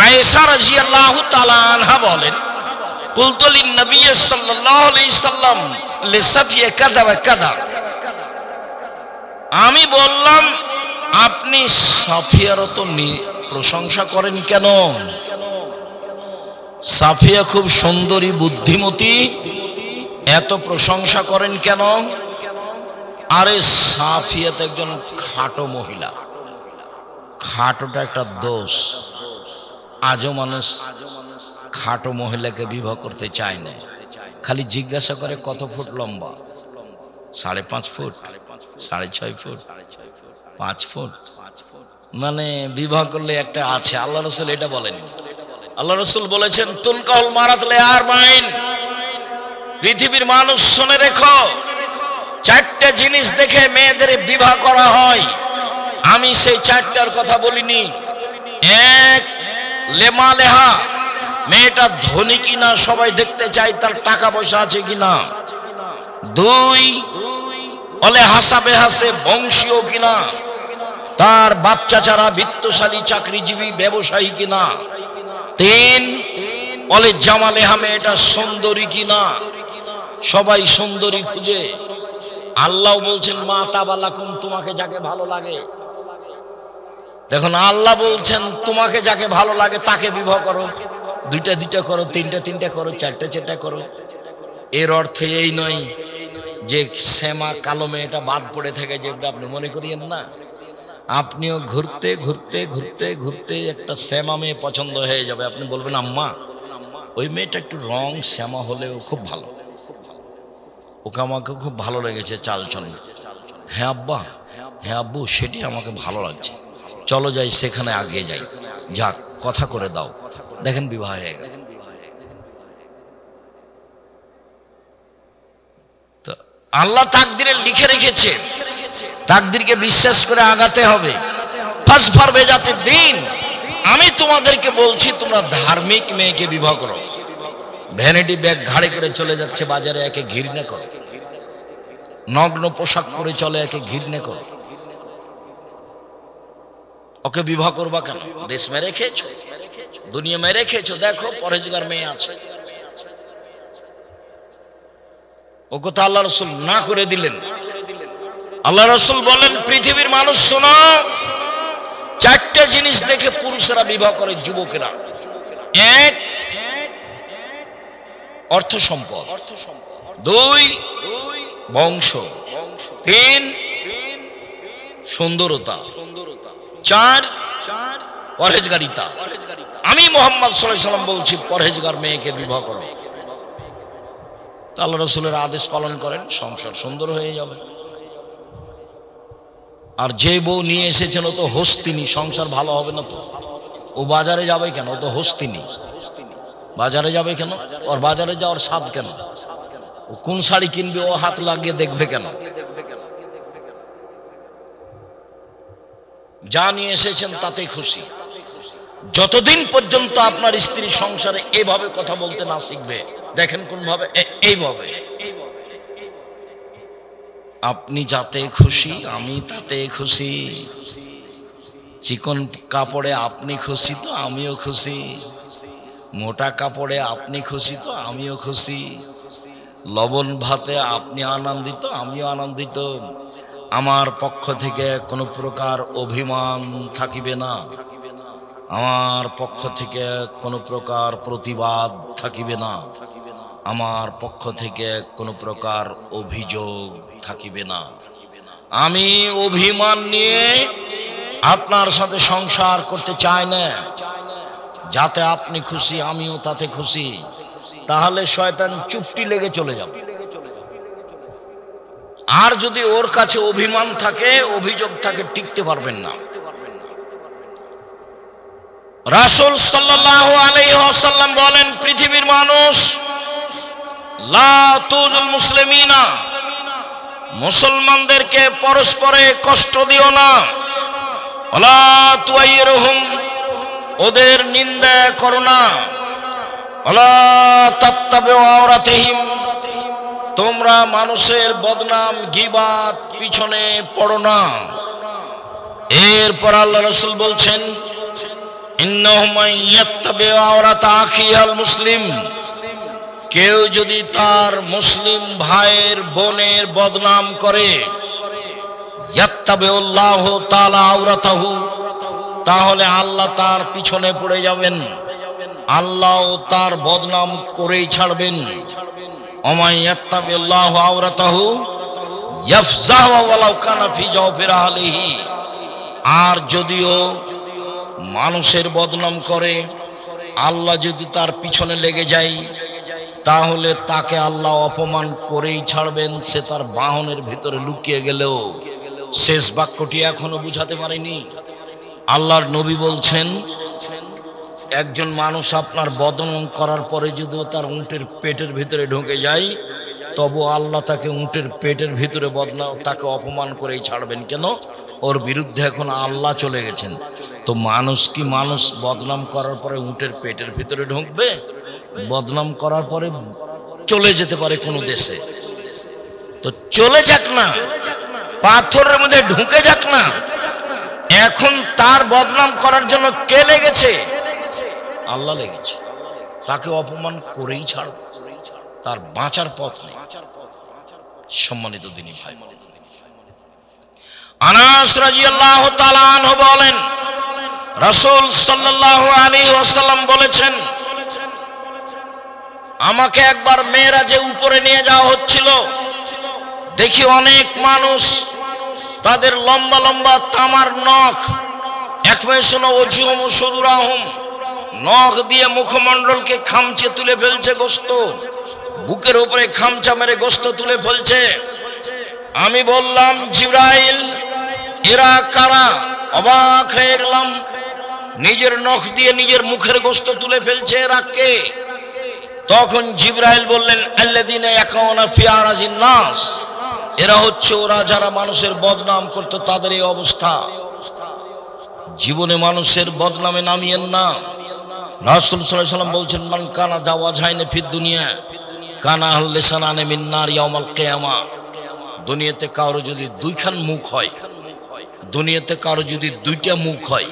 আয়েশা রাদিয়াল্লাহু তাআলা আনহা বলেন, কুলতু লিন নবী সাল্লাল্লাহু আলাইহি সাল্লাম লিসাফিয়া কাযা ওয়া কাযা, আমি বললাম আপনি সাফিয়ার তো প্রশংসা করেন কেন? সাফিয়া খুব সুন্দরী, বুদ্ধিমতী, এত প্রশংসা করেন কেন? আরে সাফিয়া তো একজন খাটো মহিলা। খাটোটা একটা দোষ। আজও মানুষ খাটো মহিলাকে বিবাহ করতে চায় না। খালি জিজ্ঞাসা করে কত ফুট লম্বা, 5.5 ফুট, 6.5 ফুট, 5 ফুট, মানে বিবাহ করলে একটা আছে। আল্লাহ রাসূল এটা বলেন। আল্লাহ রাসূল বলেছেন তুনকাহুল মারাত লিআরবাইন, পৃথিবীর মানুষ শুনে রেখো, 4টে জিনিস দেখে মেয়েদের বিবাহ করা হয়। আমি সেই 4টার কথা বলিনি। 1, লেমালেহা, মেয়েটা ধনী কিনা সবাই দেখতে চায়, তার টাকা পয়সা আছে কিনা। 2, অলে হাসাবে হাসে, বংশীয় কিনা, তার বাপ চাচারা বিত্তশালী, চাকরিজীবী, ব্যবসায়ী কিনা। 3, অলে জামালেহা, মেয়েটা সুন্দরী কিনা। সবাই সুন্দরী খুঁজে। আল্লাহ বলছেন মা তাবালাকুম, তোমাকে যাকে ভালো লাগে। দেখুন, আল্লাহ বলছেন তোমাকে যাকে ভালো লাগে তাকে বিবাহ করো। 2টা করো, 3টা করো, 4টা করো। এর অর্থ এই নয় যে শ্যামা কালো মেয়েটা বাদ পড়ে থাকে, যেটা আপনি মনে করিয়েন না। আপনিও ঘুরতে ঘুরতে ঘুরতে ঘুরতে একটা শ্যামা মেয়ে পছন্দ হয়ে যাবে। আপনি বলবেন আম্মা ওই মেয়েটা একটু রং শ্যামা হলেও খুব ভালো, ওকে আমাকে খুব ভালো লেগেছে চাল চল। হ্যাঁ আব্বা, হ্যাঁ আব্বু, সেটি আমাকে ভালো লাগছে, চলো যাই সেখানে আগে যাই। যাক, কথা করে দাও। দেখেন বিবাহ হয়ে গেল। তো আল্লাহ তাকদিরে লিখে রেখেছে, তাকদিরকে বিশ্বাস করে আগাতে হবে। ফাসফার বেজাতে দিন, আমি তোমাদেরকে বলছি তোমরা ধার্মিক মেয়েকে বিবাহ করো। ভ্যানিটি ব্যাগ ঘাড়ে করে চলে যাচ্ছে বাজারে, একে ঘৃণা করো। নগ্ন পোশাক পরে চলে, একে ঘৃণা করো। ওকে বিবাহ করবা কেন? দেশ মেরে খেয়েছো, দুনিয়া মেরে খেয়েছো, দেখো পরহেজগার মেয়ে আছে। ওকে তো আল্লাহ রাসূল না করে দিলেন। আল্লাহ রাসূল বলেন পৃথিবীর মানুষ শোনো, 4টে জিনিস দেখে পুরুষেরা বিবাহ করে, যুবকেরা। 1, অর্থ সম্পদ। 2, বংশ। 3, সুন্দরতা। 4, পরহেজগারিতা। আমি মুহাম্মদ সাল্লাল্লাহু আলাইহি সাল্লাম বলছি পরহেজগার মেয়েকে বিবাহ করো। আল্লাহ রাসূলের আদেশ পালন করেন, সংসার সুন্দর হয়ে যাবে। আর যে বউ নিয়ে এসেছেন ও তো হস্তিনী, সংসার ভালো হবে না তো। ও বাজারে যাবে কেন? ও তো হস্তিনী, বাজারে যাবে কেন? ওর বাজারে যাওয়ার স্বাদ কেন? ও কোন শাড়ি কিনবে ও হাত লাগিয়ে দেখবে কেন? যা নিয়ে এসেছেন তাতেই খুশি। যতদিন পর্যন্ত আপনার স্ত্রী সংসারে এভাবে কথা বলতে না শিখবে, দেখেন কোন ভাবে, এইভাবে, আপনি যাতে খুশি আমি তাতে খুশি। চিকন কাপড়ে আপনি খুশি তো আমিও খুশি, মোটা কাপড়ে আপনি খুশি তো আমিও খুশি, লবণ ভাতে আপনি আনন্দিত আমিও আনন্দিত। আমার পক্ষ থেকে কোনো প্রকার অভিমান থাকিবে না, আমার পক্ষ থেকে কোনো প্রকার প্রতিবাদ থাকিবে না, আমার পক্ষ থেকে কোনো প্রকার অভিযোগ থাকিবে না। আমি অভিমান নিয়ে আপনার সাথে সংসার করতে চাই না, যাতে আপনি খুশি আমিও তাতে খুশি, তাহলে শয়তান চুপটি লেগে চলে যাবে। আর যদি ওর কাছে অভিমান থাকে, অভিযোগ থাকে, টিকতে পারবেন না। রাসূল সাল্লাল্লাহু আলাইহি ওয়াসাল্লাম বলেন, পৃথিবীর মানুষ লা তুজুল মুসলিমিনা, মুসলমানদেরকে পরস্পরে কষ্ট দিও না, ওয়ালা তুয়াইরুহুম, ওদের নিন্দা করো না, ওয়ালা তাত্তাবিউ আওরাতিহিম, তোমরা মানুষের বদনাম গীবাত পিছনে পড়ো না। এরপর আল্লাহ রাসূল বলছেন, ইন্নাহু মান ইয়াত্তাবিউ আওরাতা আখিয়াল মুসলিম, কেউ যদি তার মুসলিম ভাইয়ের বোনের বদনাম করে, ইয়াত্তাবিউল্লাহু তাআলা আওরাতাহু, তাহলে আল্লাহ তার পিছনে পড়ে যাবেন, আল্লাহ তার বদনাম করেই ছাড়বেন। ওমাই ইয়াত্তাবিউল্লাহু আওরাতাহু ইয়াফজাহু ওয়ালাউ কানা ফি জাওফির আহলিহি, আর যদিও মানুষের বদনাম করে, আল্লাহ যদি তার পিছনে লেগে যায়, তাহলে তাকে আল্লাহ অপমান করেই ছাড়বেন, সে তার বাহনের ভিতরে লুকিয়ে গেলেও। শেষ বাক্যটি এখনো বুঝাতে পারেনি। আল্লাহর নবী বলছেন, একজন মানুষ আপনার বদনাম করার পরে যদিও তার উটের পেটের ভিতরে ঢুকে যায়, তবু আল্লাহ তাকে উটের পেটের ভিতরে বদনাম, তাকে অপমান করেই ছাড়বেন। কেন? ওর বিরুদ্ধে এখন আল্লাহ চলে গেছেন। তো মানুষ কি মানুষ বদনাম করার পরে উটের পেটের ভিতরে ঢুকবে? বদনাম করার পরে চলে যেতে পারে কোনো দেশে, তো চলে যাক না, পাথরের মধ্যে ঢুকে যাক না। এখন তার বদনাম করার জন্য কে লেগেছে? আল্লাহ লেগেছে। তাকে অপমান করেই ছাড়ব, তার বাঁচার পথ নেই। সম্মানিত দিনী ভাই, আনাস রাদিয়াল্লাহু তাআলা আনহু বলেন, রাসূল সাল্লাল্লাহু আলাইহি ওয়াসাল্লাম বলেছেন, আমাকে একবার মেরাজে উপরে নিয়ে যাওয়া হচ্ছিল, দেখি অনেক মানুষ তাদের লম্বা লম্বা তামার নখ, একমেশন ওজুহুম সুদুরাহুম, নখ দিয়ে মুখমণ্ডলকে খামচে তুলে ফেলছে, গোস্ত বুকের উপরে খামচা মেরে গোস্ত তুলে ফেলছে। আমি বললাম, জিবরাইল, এরা কারা? অবাক হয়ে গেলাম, নিজের নখ দিয়ে নিজের মুখের গোস্ত তুলে ফেলছে, এরা কে? তখন জিবরাইল বললেন, আল্লাযীনা ইয়াকুনা ফি আরাজিন নাস, এরা হচ্ছে ওরা যারা মানুষের বদনাম করত, তাদের এই অবস্থা। জীবনে মানুষের বদনামে নামিয়েন না। রাসূল সাল্লাল্লাহু আলাইহি ওয়াসাল্লাম বলছেন, মান কানা জাওয়াজাইনে ফিদ দুনিয়া কানা লিসানানে মিন নার ইয়াউমাল কিয়ামা, দুনিয়াতে কারো যদি দুইখান মুখ হয়, দুনিয়াতে কারো যদি দুইটা মুখ হয়,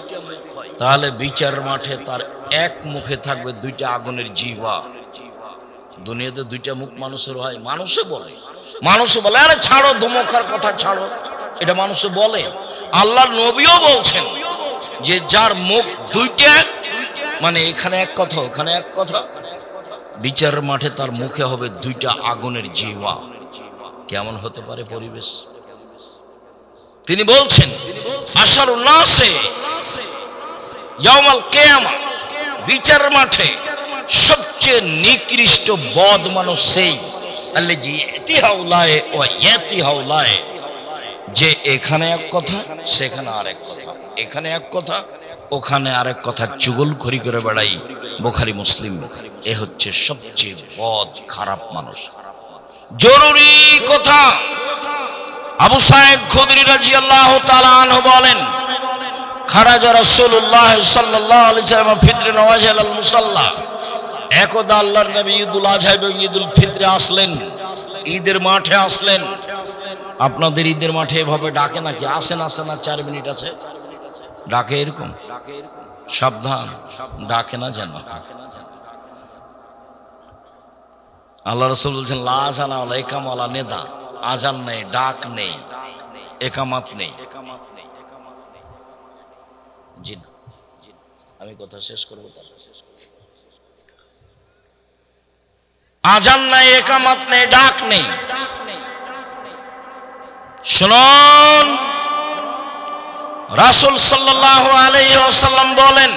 তাহলে বিচার মাঠে তার এক মুখে থাকবে দুইটা আগুনের জিহ্বা। দুনিয়াতে দুইটা মুখ মানুষের হয়, মানুষে বলে আরে ছাড়ো, ধমকার কথা ছাড়ো, এটা মানুষে বলে। আল্লাহর নবীও বলছেন যে যার মুখ দুইটা, মানে এখানে এক কথা ওখানে এক কথা, বিচার মাঠে তার মুখে হবে দুইটা আগুনের জিহ্বা। কেমন হতে পারে পরিবেশ? তিনি বলছেন, আশারুন নাসে ইয়াউমাল কিয়ামা, বিচার মাঠে সবচেয়ে নিকৃষ্ট বদ মানুষ সেই আল্লাযী ইয়াতিহাউলায়ে ওয়া ইয়াতিহাউলায়ে, যে এখানে এক কথা সেখানে আরেক কথা, এখানে এক কথা ওখানে আরেক কথা, চুগলখড়ি করে বেড়াই। বুখারী মুসলিম। এ হচ্ছে সবচেয়ে বদ খারাপ মানুষ। জরুরি কথা, আবু সাঈদ খুদরি রাদিয়াল্লাহু তাআলা আনহু বলেন, খারাজা রাসূলুল্লাহ সাল্লাল্লাহু আলাইহি ওয়াসাল্লাম ফিতরে নওয়াজিল মুসাল্লা, একদা আল্লাহর নবী ঈদুল আযহা এবং ঈদুল ফিতরে আসলেন, ঈদের মাঠে আসলেন। আপনাদের ঈদের মাঠে এভাবে ডাকে নাকি? আসেন আসেন, না 4 মিনিট আছে, ডাকে এরকম? সাবধান, ডাকে না যেন। আল্লাহ রাসূল বলছেন, লা আযানা ওয়ালা ইকামা ওয়ালা নিদা, আজান নেই, ডাক নেই, একামাত নেই। জি না, আমি কথা শেষ করবো। আজান নাই, একামাত নেই, ডাক নেই, শুনুন, রাসূল সাল্লাল্লাহু আলাইহি ওয়াসাল্লাম বলেন,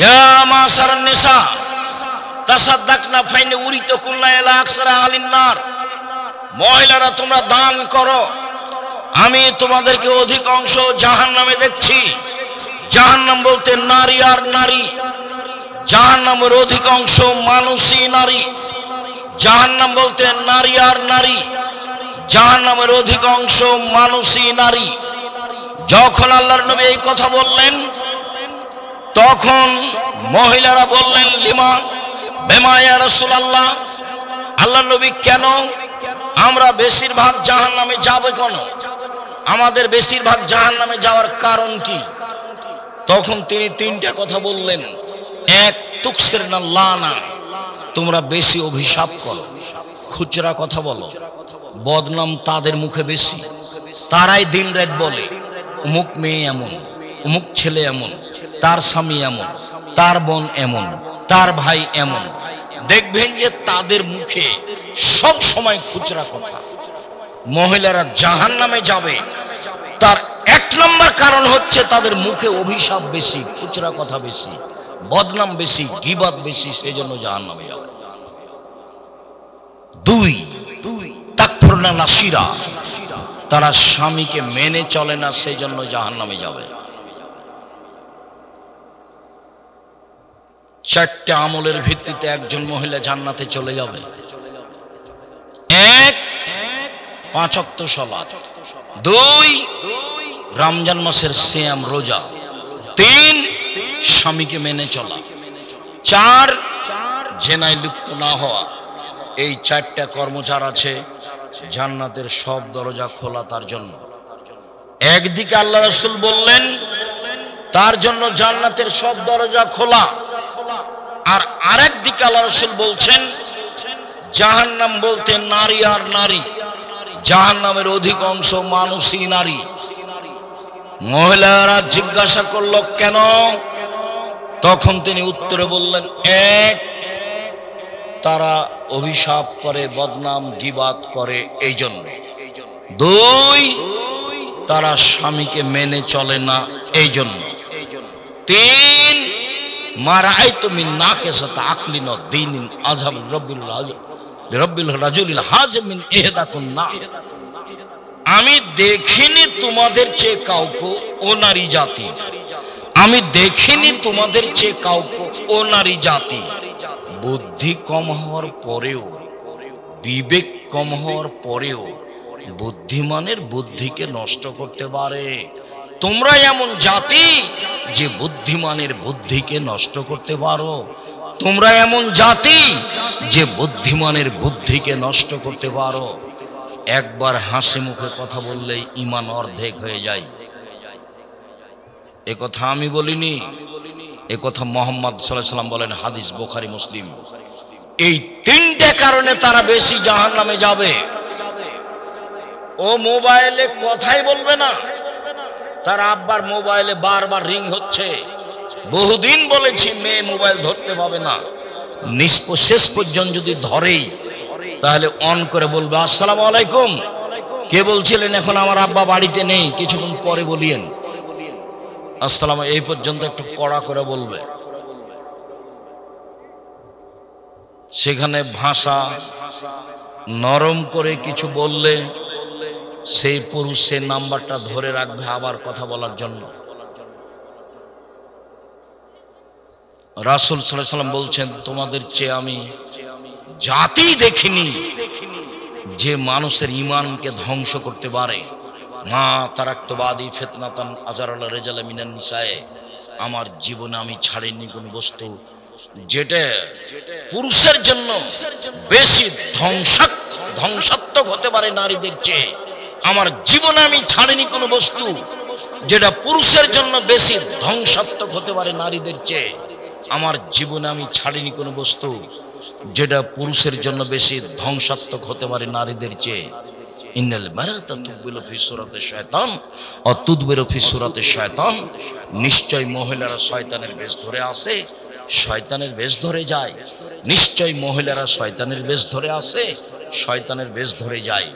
ইয়া মাশারান নিসা তাসাদদাকনা ফাইনে উরিতুকুল্লা ইলা আকসারা আলিন নার, মহিলারা তোমরা দান করো, আমি তোমাদেরকে অধিকাংশ জাহান্নামে দেখছি। জাহান্নাম বলতে নারী আর নারী, জাহান্নামের অধিকাংশ মানুষই নারী। জাহান্নাম বলতে নারী আর নারী, জাহান্নামের অধিকাংশ মানুষই নারী। যখন আল্লাহর নবী এই কথা বললেন, তখন মহিলারা বললেন, লিমা বেমা ইয়া রাসূলুল্লাহ, আল্লাহর নবী কেন? আমরা বেশিরভাগ জাহান্নামে যাব কেন? আমাদের বেশিরভাগ জাহান্নামে যাওয়ার কারণ কি? তখন তিনি তিনটা কথা বললেন। এক, তুকসিরনা লানা, তোমরা বেশি অভিশাপ করো, খুচরা কথা বলো, বদনাম তাদের মুখে বেশি। তারাই দিন রাত বলে অমুক মেয়ে এমন, অমুক ছেলে এমন, তার স্বামী এমন, তার বোন এমন, তার ভাই এমন। দেখবেন যে তাদের মুখে সব সময় খুচরা কথা। মহিলারা জাহান্নামে যাবে তার এক নম্বর কারণ হচ্ছে তাদের মুখে অভিশাপ বেশি, খুচরা কথা বেশি, বদনাম বেশি, গীবত বেশি, সেই জন্য জাহান্নামে যাবে। দুই, তাকফুরনা নাসিরা, তারা স্বামীকে মেনে চলে না, সেই জন্য জাহান্নামে যাবে। চারটে আমলের ভিত্তিতে একজন মহিলা জান্নাতে চলে যাবে। এক, 5 ওয়াক্ত সালাত। 2, রমজান মাসের সিয়াম রোজা। 3, স্বামীকে মেনে চলা। 4, জেনায় লিপ্ত না হওয়া। এই 4টা কর্মচার আছে, জান্নাতের সব দরজা খোলা তার জন্য। একদিকে আল্লাহ রাসূল বললেন তার জন্য জান্নাতের সব দরজা খোলা, আর আরেক দিকে আল্লাহ রাসূল বলছেন জাহান্নাম বলতে নারী আর নারী, জাহান্নামের অধিকাংশ মানুষই নারী। মহিলারা জিজ্ঞাসা করল কেন? তখন তিনি উত্তরে বললেন, এক, তারা অভিশাপ করে, বদনাম গীবাত করে, এই জন্য। 2, তারা স্বামীকে মেনে চলে না, এই জন্য। 3, মা রাআইতু মিন নাকিসাত আকলিন ওয়া দীনিন আযহাব রব্বিল রাজুলিল হাজিম মিন ইহদাকুন না, আমি দেখিনি তোমাদের চেয়ে কাউকে ও নারী জাতি, আমি দেখিনি তোমাদের চেয়ে কাউকে ও নারী জাতি বুদ্ধি কম হওয়ার পরেও, বিবেক কম হওয়ার পরেও বুদ্ধিমানের বুদ্ধিকে নষ্ট করতে পারে। তোমরা এমন জাতি যে বুদ্ধিমানের বুদ্ধিকে নষ্ট করতে পারো, তোমরা এমন জাতি যে বুদ্ধিমানের বুদ্ধিকে নষ্ট করতে পারো। একবার হাসি মুখে কথা বললেই ঈমান অর্ধেক হয়ে যায়। এ কথা আমি বলিনি, এ কথা মুহাম্মদ সাল্লাল্লাহু আলাইহি ওয়াসাল্লাম বলেন, হাদিস বুখারী মুসলিম। এই 3টে কারণে তারা বেশি জাহান্নামে যাবে। ও মোবাইলে কথাই বলবে না, তার আব্বার মোবাইলে বারবার রিং হচ্ছে। বহুদিন বলেছি মেয়ে মোবাইল ধরতে পাবে না, শেষ পর্যন্ত যদি ধরেই তাহলে অন করে বলবে আসসালামু আলাইকুম, কে বলছিলেন? এখন আমার আব্বা বাড়িতে নেই, কিছুক্ষণ পরে বলিয়েন আসসালাম, এই পর্যন্ত একটু কড়া করে বলবে। সেখানে ভাষা নরম করে কিছু বললে সেই পুরুষের নাম্বারটা ধরে রাখবে আবার কথা বলার জন্য। রাসূল সাল্লাল্লাহু আলাইহি ওয়াসাল্লাম বলছেন, তোমাদের চেয়ে আমি জাতি দেখিনি যে মানুষের ঈমানকে ধ্বংস করতে পারে। মা তারাকতু বাদি ফিতনাতান আজারাল রিজাল মিনান নিসায়ে, আমার জীবনে আমি ছাড়িনি কোন বস্তু যেটা পুরুষের জন্য বেশি ধ্বংসাত্মক হতে পারে নারীদের চেয়ে। আমার জীবনে আমি ছাড়িনি কোনো বস্তু যেটা পুরুষের জন্য বেশি ধ্বংসাত্মক হতে পারে নারীদের চেয়ে। আমার জীবনে আমি ছাড়িনি কোনো বস্তু যেটা পুরুষের জন্য বেশি ধ্বংসাত্মক হতে পারে নারীদের চেয়ে। ইন্নাল মারাতা তুকবিলু ফি সূরাতি শায়তান ও তুদবিরু ফি সূরাতি শায়তান, নিশ্চয় মহিলারা শয়তানের বেশ ধরে আসে, শয়তানের বেশ ধরে যায়। নিশ্চয় মহিলারা শয়তানের বেশ ধরে আসে, শয়তানের বেশ ধরে যায়।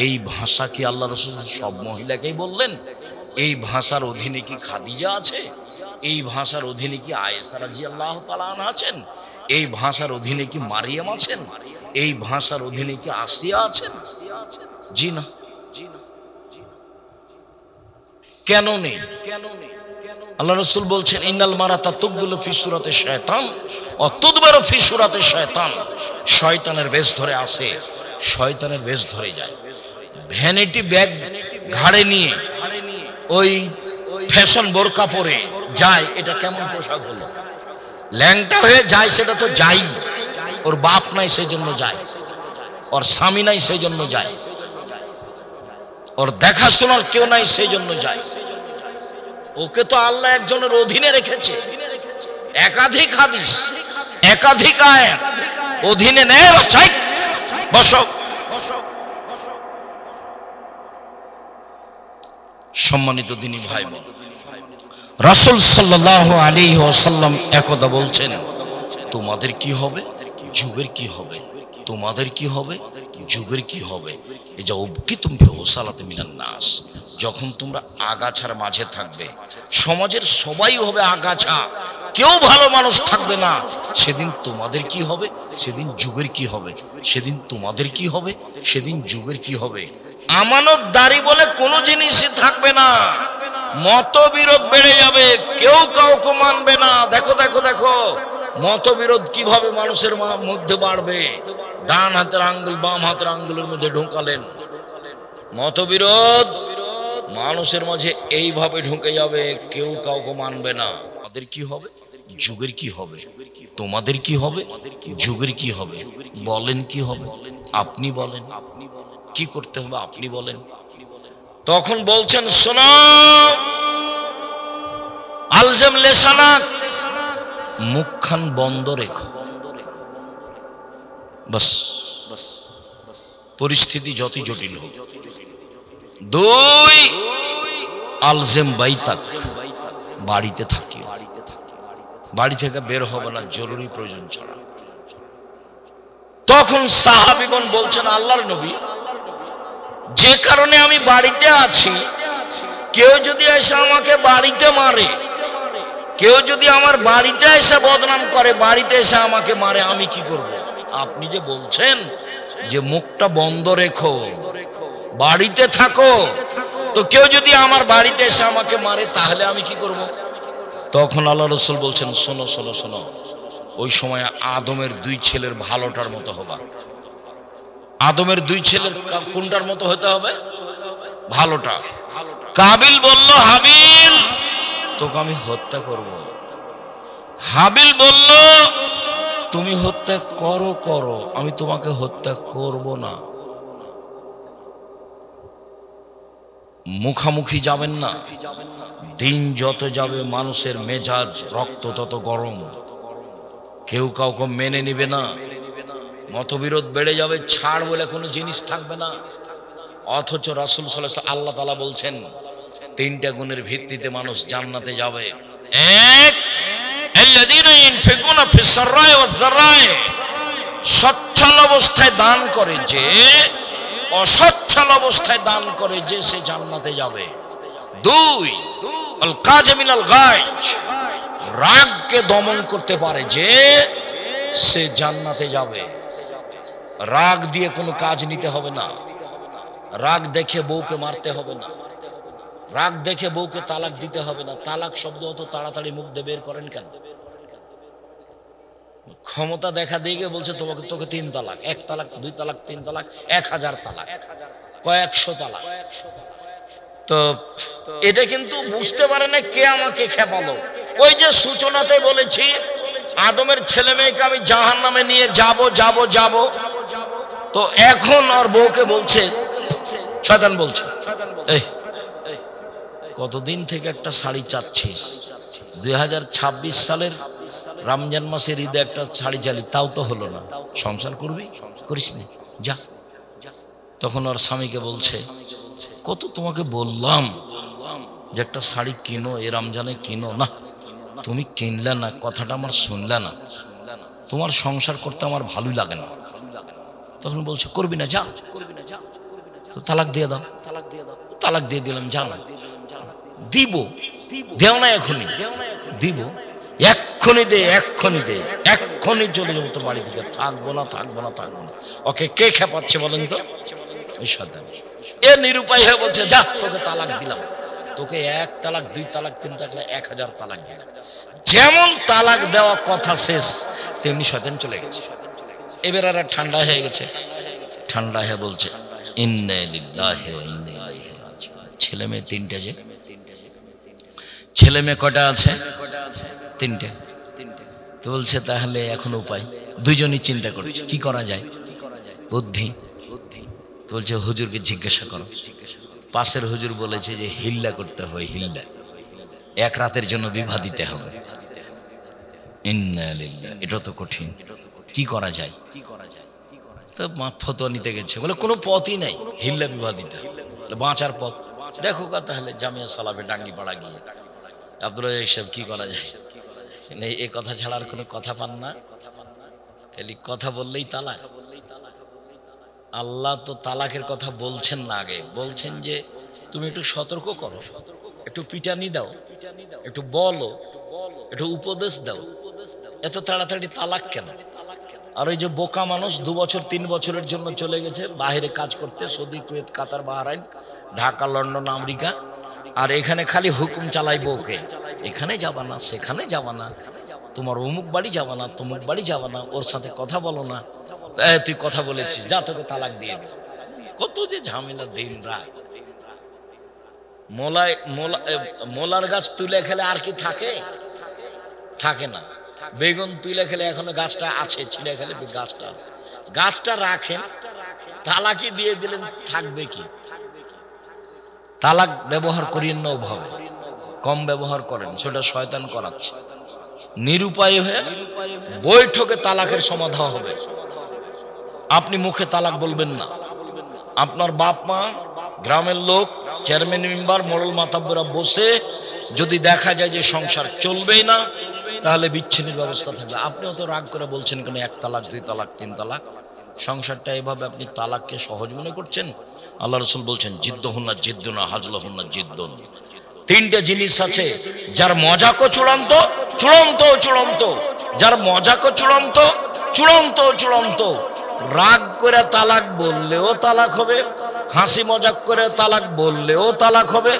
এই ভাষা কি আল্লাহ রাসূল সব মহিলাকেই বললেন? এই ভাষার অধীনে কি খাদিজা আছে? এই ভাষার অধীনে কি আয়েশা রাদিয়াল্লাহু তাআলা আনহা আছেন? এই ভাষার অধীনে কি মারিয়াম আছেন? এই ভাষার অধীনে কি আসিয়া আছেন? জি না। কেন নেই? আল্লাহ রাসূল বলছেন ইন্নাল মারাতা তুকবিলু ফি সূরাতি শায়তান ওয়া তুদবিরু ফি সূরাতি শায়তান। শয়তানের বেশ ধরে আসে, শয়তানের বেশ ধরে যায়। ভ্যানিটি ব্যাগ ঘাড়ে নিয়ে ওই ফ্যাশন বোরকা পরে যায়, এটা কেমন পোশাক হলো? ল্যাংটা হয়ে যায়, সেটা তো যাই। ওর বাপ নাই সেই জন্য যায়, ওর স্বামী নাই সেই জন্য যায়, ওর দেখাশোনার কেউ নাই সেই জন্য যায়। ওকে তো আল্লাহ একজনের অধীনে রেখেছে। একাধিক হাদিস, একাধিক আয়াত অধীনে নেয়। বসো। সম্মানিত দিনী ভাই বোন, রাসূল সাল্লাল্লাহু আলাইহি ওয়াসাল্লাম একদা বলছেন, তোমাদের কি হবে, যুগের কি হবে, তোমাদের কি হবে, যুগের কি হবে। এই যে উবকিতুম ফি হুসালাতি মিনান নাস, যখন তোমরা আগাছার মাঝে থাকবে, সমাজের সবাই হবে আগাছা, কেউ ভালো মানুষ থাকবে না, সেদিন তোমাদের কি হবে, সেদিন যুগের কি হবে, সেদিন তোমাদের কি হবে, সেদিন যুগের কি হবে। আমানতদারি বলে কোনো জিনিসই থাকবে না, মতবিরোধ বেড়ে যাবে, কেউ কাউকে মানবে না। দেখো দেখো দেখো মতবিরোধ কিভাবে মানুষের মধ্যে বাড়বে। ডান হাতের আঙ্গুল বাম হাতের আঙ্গুলের মধ্যে ঢোকালেন, মতবিরোধ মানুষের মাঝে এইভাবে ঢুকে যাবে, কেউ কাউকে মানবে না। তাদের কি হবে, যুগের কি হবে, তোমাদের কি হবে, যুগের কি হবে। বলেন কি হবে, আপনি বলেন কি করতে হবে, আপনি বলেন। তখন বলছেন, শোনো, আলজাম লেসানাক, মুখখান বন্ধ রেখো। বাস, পরিস্থিতি যতই জটিল হোক। দুই, আলজেম বাইতাক, বাড়িতে থাকিও, বাড়ি থেকে বের হবে না জরুরি প্রয়োজন ছাড়া। তখন সাহাবীগণ বলছেন, আল্লাহর নবী, যে কারণে আমি বাড়িতে আছি, কেউ যদি এসে আমাকে বাড়িতে মারে, কেউ যদি আমার বাড়িতে এসে বদনাম করে, বাড়িতে এসে আমাকে মারে, আমি কি করব? আপনি যে বলছেন যে মুখটা বন্ধ রেখো, বাড়িতে থাকো, তো কেউ যদি আমার বাড়িতে এসে আমাকে মারে, তাহলে আমি কি করব? তখন আল্লাহ রাসূল বলছেন, শোনো শোনো শোনো, ওই সময় আদমের দুই ছেলের ভালোটার মতো হবা। আদমের দুই ছেলের কোনটার মতো হতে হবে? ভালোটা। কাবিল বলল, হাবিল, তোকে আমি হত্যা করব। হাবিল বলল, তুমি হত্যা করো করো, আমি তোমাকে হত্যা করব না। মুখামুখি যাবেন না। দিন যত যাবে মানুষের মেজাজ রক্ত তত গরম, কেউ কাউকে মেনে নিবে না, মতবিরোধ বেড়ে যাবে, ছাড় বলে কোনো জিনিস থাকবে না। অথচ রাসূল সাল্লাল্লাহু আলাইহি ওয়াসাল্লাম, আল্লাহ তাআলা বলছেন, তিনটা গুণের ভিত্তিতে মানুষ জান্নাতে যাবে। এক, আল্লাযীনা ইনফিকুনা ফিস সাররাই ওয়াজ যাররাই, সচ্ছল অবস্থায় দান করে যে, অসচ্ছল অবস্থায় দান করে যে, সে জান্নাতে যাবে। দুই, আল কাযিমিনাল গায়জ, রাগকে দমন করতে পারে যে, সে জান্নাতে যাবে। রাগ দিয়ে কোনো কাজ নিতে হবে না, রাগ দেখে বউকে মারতে হবে না, রাগ দেখে বউকে তালাক দিতে হবে না। তালাক শব্দ অত তাড়াতাড়ি মুখ দিয়ে বের করেন কেন? ক্ষমতা দেখা দিয়ে বলছে তোমাকে, তোকে 3 তালাক, 1 তালাক, 2 তালাক, 3 তালাক, 1000 তালাক, কয়েকশো তালাক। তো এটা কিন্তু বুঝতে পারে না কে আমাকে খেপালো। ওই যে সূচনাতে বলেছি, আদমের ছেলে মেয়েকে আমি জাহান্নামে নিয়ে যাব যাব যাব, তো এখন আর বউকে বলছে, শয়তান বলছে, এই কতদিন থেকে একটা শাড়ি চাচ্ছিস, 2026 সালের রমজান মাসের ঈদে একটা শাড়ি চালি, তাও তো হলো না, সংসার করবি, করিস না, যা। তখন ওর স্বামীকে বলছে, কত তোমাকে বললাম যে একটা শাড়ি কিনো, এ রমজানে কিনো না, তুমি কিনলে না, কথাটা আমার শুনলে না, তোমার সংসার করতে আমার ভালোই লাগে না, তখন বলছে করবি না, যা, তো তালাক দিয়ে দাও। তালাক দিয়ে দিলাম, যা না, দিব, দেও না এখনই, দিব, এক্ষুনি দে, এক্ষুনি দে, এক্ষুনি চলে যাবো তোর বাড়ি থেকে, থাকবো না, থাকবো না, থাকবো না। ওকে কে খেপাচ্ছে বলেন তো? ওই শয়তান। এ নিরুপায় হয়ে বলছে, যা, তোকে তালাক দিলাম, তোকে 1 তালাক 2 তালাক 3 তালাক 1000 তালাক দিলাম। যেমন তালাক দেওয়া কথা শেষ, তেমনি শয়তান চলে গেছে। এবার আর ঠান্ডা হয়ে গেছে, ঠান্ডা হয়ে বলছে ইন্না লিল্লাহি ওয়া ইন্না ইলাইহি রাজিউন। ছেলে মেয়ে 3টে, যে ছেলে মেয়ে কটা আছে? 3টে। তো বলছে তাহলে এখন উপায়? দুইজনই চিন্তা করছে কি করা যায়, বুদ্ধি। তো বলছে হুজুরকে জিজ্ঞাসা করো। পাশের হুজুর বলেছে যে হিল্লা করতে হবে, হিল্লা, 1 রাতের জন্য বিবাহ দিতে হবে। ইন্না লিল্লাহি, এটা তো কঠিন, কি করা যায়? তো ফতোয়া নিতে গেছে, বলে কোনো পথই নাই, হিল্লা বিবাহ দিতে হবে, বাঁচার পথ দেখো। তাহলে জামিয়া সালাফে ডাঙ্গিপাড়া গিয়ে আব্দুল্লাহ সাহেব কি করা যায়? এই কথা ছাড়া আর কোনো কথা পান না, খালি কথা বললেই তালাক। আল্লাহ তো তালাকের কথা বলছেন না, আগে বলছেন যে তুমি একটু সতর্ক করো, একটু পিটানি দাও, একটু বলো, একটু উপদেশ দাও, এত তাড়াতাড়ি তালাক কেন? আর ওই যে বোকা মানুষ 2 বছর 3 বছরের জন্য চলে গেছে বাইরে কাজ করতে, সৌদি, কুয়েত, কাতার, বাহরাইন, ঢাকা, লন্ডন, আমেরিকা, আর এখানে খালি হুকুম চালাই বউকে, এখানে যাবা না, সেখানে যাবা না, তোমার অমুক বাড়ি যাবা না, তমুক বাড়ি যাবা না, ওর সাথে কথা বলো না, তুই কথা বলেছিস, যা, তোকে তালাক দিয়ে দিল। কত যে ঝামেলা দিন রাত। মোলার গাছ তুলে খেলে আর কি থাকে? থাকে না। বেগুন তুলে খেলে এখনো গাছটা আছে, ছিঁড়ে খেলে গাছটা আছে, গাছটা রাখেন, তালাকই দিয়ে দিলেন, থাকবে কি? তালাক ব্যবহার করিয়েন না ওভাবে, কম ব্যবহার করেন, সেটা শয়তান করাচ্ছে। নিরুপায় হয়ে বৈঠকে তালাকের সমাধান হবে। আপনি মুখে তালাক বলবেন না, আপনার বাপ মা, গ্রামের লোক, চেয়ারম্যান, মেম্বার, মোড়ল মাতাব্বরা বসে যদি দেখা যায় যে সংসার চলবেই না, তাহলে বিচ্ছিন্নের ব্যবস্থা থাকবে। আপনিও তো রাগ করে বলছেন কেন 1 তালাক 2 তালাক 3 তালাক, সংসারটা এভাবে আপনি তালাককে সহজ মনে করছেন। আল্লাহ রাসূল বলছেন জিদ্দুহুন্না জিদ্দুনা হাজলুহুন্না জিদ্দুন। 3টে জিনিস আছে যার মজাকও চূড়ান্ত, চূড়ান্ত চূড়ান্ত, যার মজাকও চূড়ান্ত, চূড়ান্ত চূড়ান্ত। রাগ করে তালাক বললেও তালাক হবে, হাসি মজাক করে তালাক বললেও তালাক হবে,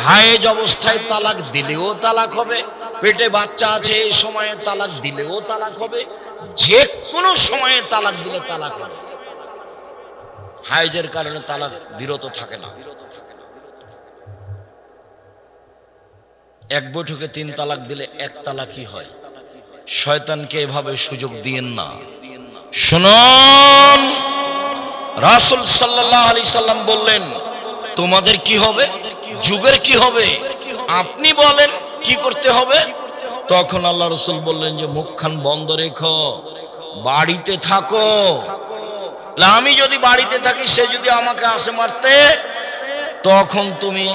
হায়েজ অবস্থায় তালাক দিলেও তালাক হবে, পেটে বাচ্চা আছে এই সময়ে তালাক দিলেও তালাক হবে, যে কোনো সময়ে তালাক দিলে তালাক হবে। হায়েজের কারণে তালাক বিরত থাকে না। 1 বৈঠকে 3 তালাক দিলে 1 তালাকই হয়। শয়তানকে এভাবে সুযোগ দিয়েন না। শুনুন, রাসূল সাল্লাল্লাহু আলাইহি সাল্লাম বললেন তোমাদের কি হবে, যুগের কি হবে, আপনি বলেন কি করতে হবে। তখন আল্লাহ রাসূল বললেন যে মুখখান বন্ধ রেখো, বাড়িতে থাকো। আমি যদি বাড়িতে থাকি, সে যদি আমাকে আসে মারতে, তখন তুমি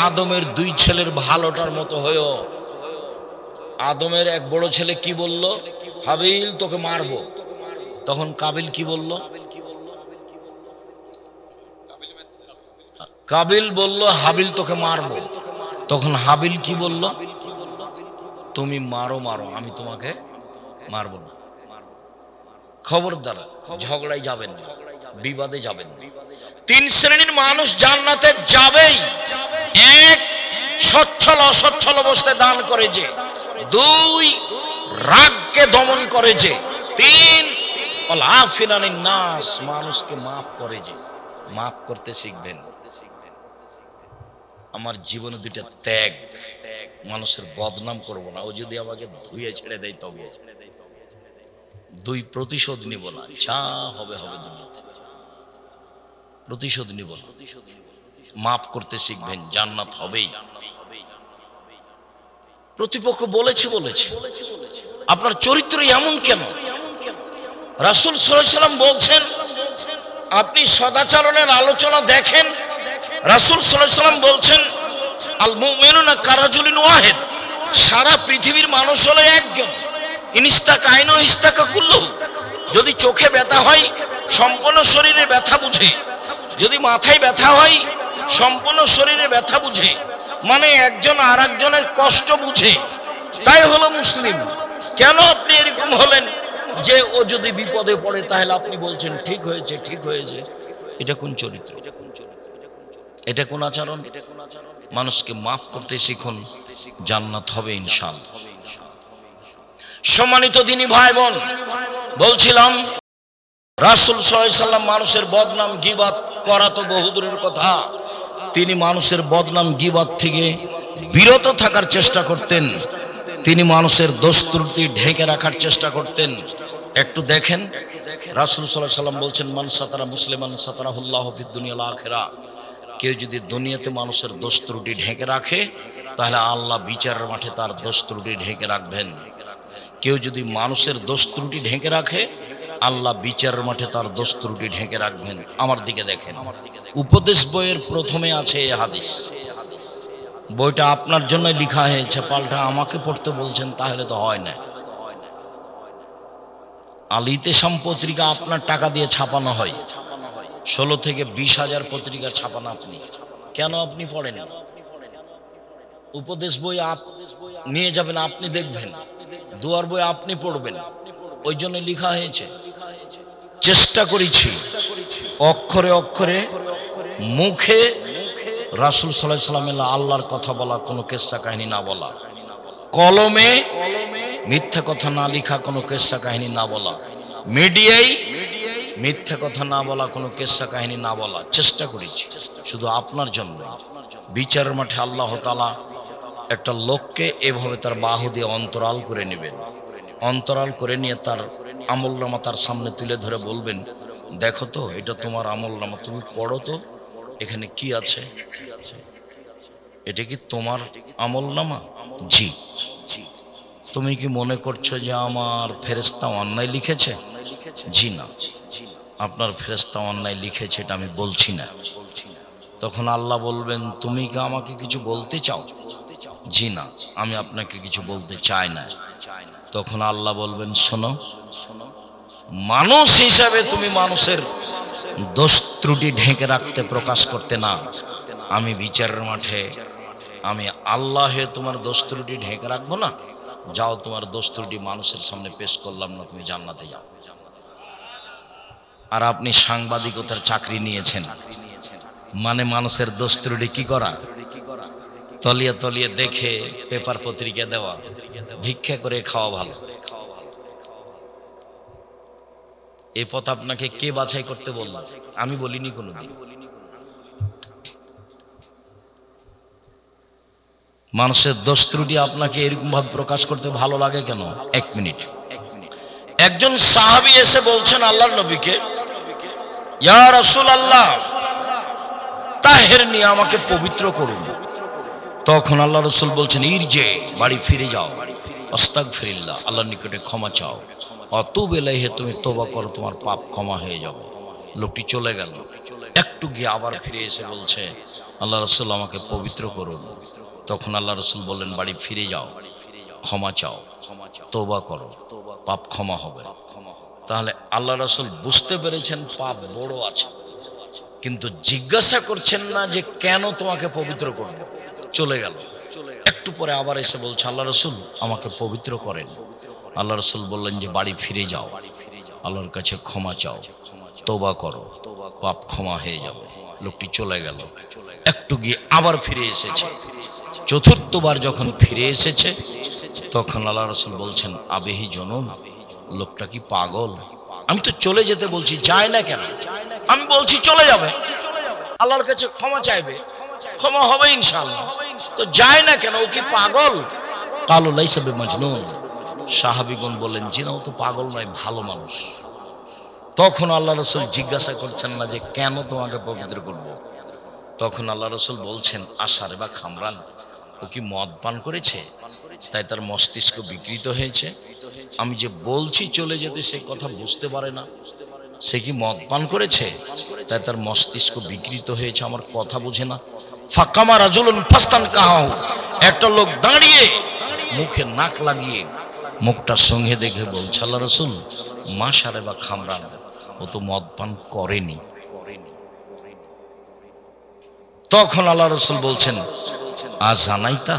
আদমের 2 ছেলের ভালোটার মতো হয়েও। আদমের এক বড় ছেলে কি বলল? হাবিল তোকে মারবো। তখন কাবিল কি বলল? কাবিল বলল হাবিল তোকে মারবো। তখন হাবিল কি বলল? তুমি মারো মারো, আমি তোমাকে মারবো না। খবরদার ঝগড়ায় যাবেন না, বিবাদে যাবেন না। 3 শ্রেণীর মানুষ জান্নাতে যাবেই। 1, সচ্ছল অসচ্ছল অবস্থায় দান করে যে। 2, রাগকে দমন করে যে। 3, আফিনানিন নাস, মানুষকে মাফ করে যে। মাফ করতে শিখবেন। আমার জীবনে 2টা ত্যাগ, মানুষের বদনাম করব না, ও যদি আমাকে ধুয়ে ছেড়ে দেয় তবে। 2, প্রতিশোধ নিব না, যা হবে হবে দুনিয়াতে, প্রতিশোধ নিব না। মাফ করতে শিখবেন, জান্নাত হবেই। প্রতিপক্ষ বলেছে, আপনার চরিত্র এমন কেন? রাসূল সাল্লাল্লাহু আলাইহি সাল্লাম বলছেন আপনি সদাচরণের আলোচনা দেখেন। রাসূল সাল্লাল্লাহু আলাইহি সাল্লাম বলছেন আল মুমিনুনা কারাজুলিন ওয়াহিদ, সারা পৃথিবীর মানুষ হলো একজন। ইনস্তাকা আইনু ইস্তাকা কুল্লু, যদি চোখে ব্যথা হয় সম্পূর্ণ শরীরে ব্যথা বুঝে। যদি মাথায় ব্যথা হয় সম্পূর্ণ শরীরে ব্যথা বুঝে, মানে একজন আর একজনের কষ্ট বুঝে, তাই হলো মুসলিম। কেন আপনি এরকম হলেন যে ও যদি বিপদে পড়ে তাহলে আপনি বলছেন ঠিক হয়েছে ঠিক হয়েছে? এটা কোন চরিত্র? এটা কোন আচরণ? মানুষকে মাফ করতে শিখুন, জান্নাত হবে ইনশাআল্লাহ। সম্মানিত দিনী ভাই বোন, বলছিলাম রাসূল সাল্লাল্লাহু আলাইহি সাল্লাম মানুষের বদনাম গীবাত করা তো বহুদূরের কথা, তিনি মানুষের বদনাম গীবাত থেকে বিরত থাকার চেষ্টা করতেন। তিনি মানুষের দোষ ত্রুটি ঢেকে রাখার চেষ্টা করতেন। একটু দেখেন, রাসূল সাল্লাল্লাহু আলাইহি সাল্লাম বলছেন, মান সাতারা মুসলিমান সাতারাহুল্লাহু ফিদ দুনিয়া ওয়াল আখিরা। কেউ যদি দুনিয়াতে মানুষের দোষ ত্রুটি ঢেকে রাখে তাহলে আল্লাহ বিচারের মাঠে তার দোষ ত্রুটি ঢেকে রাখবেন। কেউ যদি মানুষের দোষ ত্রুটি ঢেকে রাখে আল্লাহ বিচারের মাঠে তার দোষ ত্রুটি ঢেকে রাখবেন। আমার দিকে দেখেন, উপদেশ বইয়ের প্রথমে আছে এই হাদিস। বইটা আপনার জন্য লেখা হয়েছে, পাল্টা আমাকে পড়তে বলছেন, তাহলে তো হয় না। আল ইতিসাম পত্রিকা আপনার টাকা দিয়ে ছাপানো হয়, 16 থেকে 20,000 পত্রিকা ছাপানো। আপনি কেন আপনি পড়েন? উপদেশ বই নিয়ে যাবেন, আপনি দেখবেন, দুয়ার বই আপনি পড়বেন, ওই জন্য লেখা হয়েছে। চেষ্টা করেছি অক্ষরে অক্ষরে মুখে রাসূল সাল্লাল্লাহু আলাইহি সাল্লামের আল্লাহর কথা বলা, কোনো কিসসা কাহিনী না বলা, কলমে মিথ্যা কথা না লেখা, কোনো কিসসা কাহিনী না বলা, মিডিয়ায় মিথ্যা কথা না বলা, কোনো কিসসা কাহিনী না বলা। চেষ্টা করেছি শুধু আপনার জন্য। বিচারের মাঠে আল্লাহ তাআলা একটা লোককে এভাবে তার বাহু দিয়ে অন্তরাল করে নেবেন। অন্তরাল করে নিয়ে তার আমলনামা তার সামনে তুলে ধরে বলবেন, দেখো তো এটা তোমার আমলনামা, তুমি পড়ো তো এখানে কি আছে। এটা কি তোমার আমলনামা? জি। তুমি কি মনে করছো যে আমার ফেরেশতা অন্যায় লিখেছে? জি না, আপনার ফেরেশতা অন্যায় লিখেছে এটা আমি বলছি না। তখন আল্লাহ বলবেন, তুমি কি আমাকে কিছু বলতে চাও? জি না, আমি আপনাকে কিছু বলতে চাই না। তখন আল্লাহ বলবেন, শোনো, মানুষ হিসাবে তুমি মানুষের দোষ ত্রুটি ঢেকে রাখতে, প্রকাশ করতে না। আমি বিচারের মাঠে আমি আল্লাহ তোমার দোষ ত্রুটি ঢেকে রাখবো না। যাও, তোমার দোষ ত্রুটি মানুষের সামনে পেশ করলাম না, তুমি জান্নাতে যাও। আর আপনি সাংবাদিকতার চাকরি নিয়েছেন, মানে মানুষের দোষ ত্রুটি কি করা, তলিয়ে তলিয়ে দেখে পেপার পত্রিকা দেওয়া, ভিক্ষা করে খাওয়া ভালো। এই পথ আপনাকে কে বাছাই করতে বলল? আমি বলিনি কোনোদিন। মানুষের দোষ ত্রুটি আপনাকে এরকম ভাবে প্রকাশ করতে ভালো লাগে কেন? 1 মিনিট। একজন সাহাবী এসে বলছেন আল্লাহর নবীকে, ইয়া রাসূলুল্লাহ, তাহেরনি, আমাকে পবিত্র করুন। তখন আল্লাহ রাসূল বলছেন, ইরজে, বাড়ি ফিরে যাও, আস্তাগফিরুল্লাহ, আল্লাহর নিকটে ক্ষমা চাও, অতুব ইলাইহি, তুমি তওবা করো, তোমার পাপ ক্ষমা হয়ে যাবে। লোকটি চলে গেল। একটু গিয়ে আবার ফিরে এসে বলছে, আল্লাহ রাসূল, আমাকে পবিত্র করুন। তখন আল্লাহ রাসূল বললেন, বাড়ি ফিরে যাও, ক্ষমা চাও, তওবা করো, পাপ ক্ষমা হবে। তাহলে আল্লাহ রাসূল বুঝতে পেরেছেন পাপ বড় আছে, কিন্তু জিজ্ঞাসা করছেন না যে কেন তোমাকে পবিত্র করব। চলে গেল। একটু পরে আবার এসে বলছে, আল্লাহ রাসূল, আমাকে পবিত্র করেন। আল্লাহ রাসূল বললেন যে বাড়ি ফিরে যাও, আল্লাহর কাছে ক্ষমা চাও, তওবা করো, পাপ ক্ষমা হয়ে যাবে। লোকটি চলে গেল। একটু গিয়ে আবার ফিরে এসেছে। চতুর্থবার যখন ফিরে এসেছে তখন আল্লাহ রাসূল বলছেন, আবেহি জনন, লোকটা কি পাগল? আমি তো চলে যেতে বলছি, যায় না কেন? আমি বলছি চলে যাবে, আল্লাহর কাছে ক্ষমা চাইবে, ক্ষমা হবে ইনশাআল্লাহ, তো যায় না কেন? ও কি পাগল? কালু লাইসা বিমাজনুন। সাহাবীগণ বলেন, জি না, ও তো পাগল নয়, ভালো মানুষ। তখন আল্লাহ রাসূল জিজ্ঞাসা করছেন না যে কেন তোমাকে পবিত্র করব। তখন আল্লাহ রাসূল বলছেন, আশারে বা খামরান, ও কি মদ পান করেছে, তাই তার মস্তিষ্ক বিকৃত হয়েছে। আমি যে বলছি চলে যেতে, সে কথা বুঝতে পারে না। সে কি মদ পান করেছে, তাই তার মস্তিষ্ক বিকৃত হয়েছে, আমার কথা বোঝে না। ফাকামা রাজুলুন ফাস্তান কাহাউ, একটা লোক দাঁড়িয়ে মুখে নাক লাগিয়ে মুখটা সঙ্গে দেখে বলছে, আল্লাহ রাসূল, মাশারে বা খামরান, ও তো মদ পান করেনি। তখন আল্লাহ রাসূল বলছেন, আজ জানাইতা,